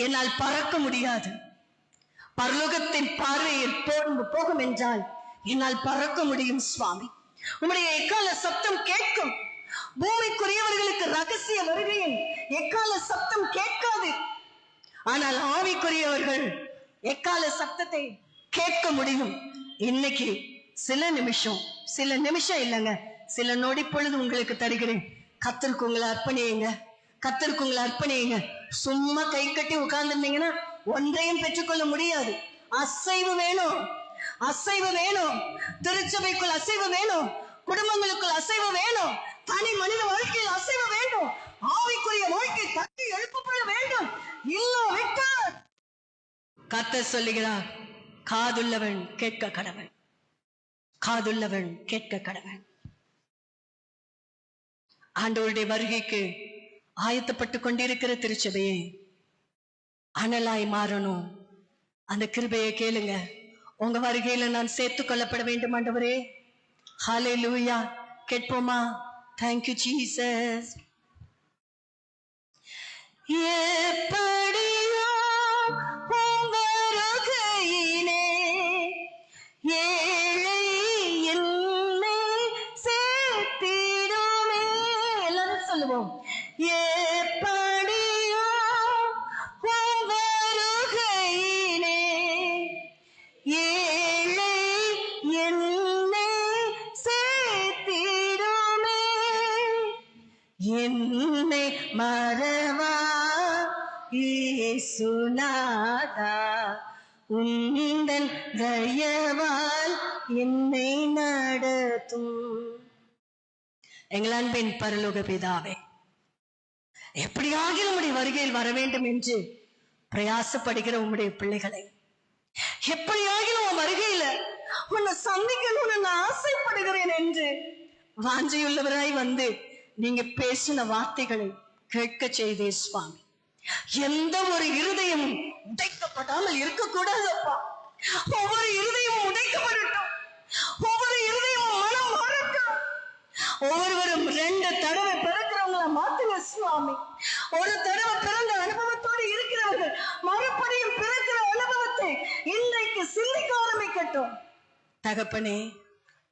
என்னால் பறக்க முடியாது. பரலோகத்தின் பார்வையில் போகும் என்றால் என்னால் பறக்க முடியும் சுவாமி. உம்முடைய எக்கால சப்தம் கேட்கும். பூமிக்குரியவர்களுக்கு ரகசிய வருகையில் எக்கால சப்தம் கேட்காது. ஆனால் ஆவிக்குரியவர்கள் எக்கால சப்தத்தை கேட்க முடியும். இன்னைக்கு சில நிமிஷம் இல்லைங்க, சில நொடி பொழுது உங்களுக்கு தருகிறேன். கர்த்தருக்கு உங்களை அர்ப்பணியுங்க. சும்மா கை கட்டி உட்கார்ந்துருந்தீங்கன்னா ஒன்றையும் பெற்றுக்கொள்ள முடியாது. அசைவு வேணும். திருச்சபைக்குள் அசைவு வேணும். குடும்பங்களுக்குள் அசைவு வேணும். தனி மனித வாழ்க்கையில் அசைவு வேண்டும். ஆவிக்குரிய வாழ்க்கை தட்டி எழுப்பப்பட வேண்டும். இல்லாவிட்டால் கர்த்தர் சொல்லுகிறார், காதுள்ளவன் கேட்க கடவன். ஆண்டவருடைய வருகைக்கு ஆயத்தப்பட்டு கொண்டிருக்கிற திருச்சபையே, அனலாய் மாறணும். அந்த கிருபையை கேளுங்க. உங்க வருகையில நான் சேர்த்து கொள்ளப்பட வேண்டும் ஆண்டவரே. ஹல்லேலூயா. கேட்போமா? Thank you Jesus. எப்படியோ வருகையிலே ஏழை என்னை சேர்த்திடுமே. எல்லாரும் சொல்லுவோம். எப்படியோ வருகையிலே ஏழை என்னை சேர்த்திடுமே. என்னை மறவா இயேசுநாதா, உந்தன் தயவால் என்னை நடத்தும். எங்கள் அன்பின் பரலோக பிதாவே, எப்படியாகிலும் உம்முடைய வருகையில் வர வேண்டும் என்று பிரயாசப்படுகிற உம்முடைய பிள்ளைகளை, எப்படியாகிலும் உன் வருகையில உன்னை சந்திக்கணும்னு நான் ஆசைப்படுகிறேன் என்று வாஞ்சையுள்ளவராய் வந்து நீங்க பேசின வார்த்தைகளை கேட்க செய்தே சுவாமி. எந்த ஒரு இருதயமும் உடைக்கப்படாமல் இருக்கக்கூடாதப்பா. ஒவ்வொரு இருதயமும் உடைக்கப்படட்டும். ஒவ்வொரு இருதயமும் மனம் மாறட்டும். ஒவ்வொருவரும் 2 தடவை பிறக்கிறவங்கள மாத்துங்க சுவாமி. ஒரு தடவை பிறந்த அனுபவத்தோடு இருக்கிறவர்கள் மறுபடியும் பிறக்கிற அனுபவத்தை இன்றைக்கு சிந்திக்க ஆரம்பிக்கட்டும். தகப்பனே,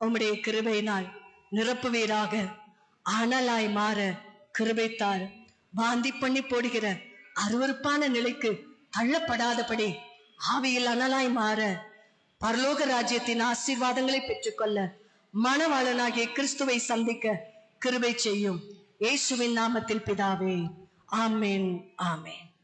உம்முடைய கிருபையினால் நிரப்புவீராக. அனலாய் மாற கிருபைத்தார். வாந்தி பண்ணி போடுகிற அருவருப்பான நிலைக்கு தள்ளப்படாதபடி ஆவியில் அனலாய் மாற, பரலோக ராஜ்யத்தின் ஆசீர்வாதங்களை பெற்றுக்கொள்ள, மணவாளனாகிய கிறிஸ்துவை சந்திக்க கிருபை செய்யும். இயேசுவின் நாமத்தில் பிதாவே, ஆமென்.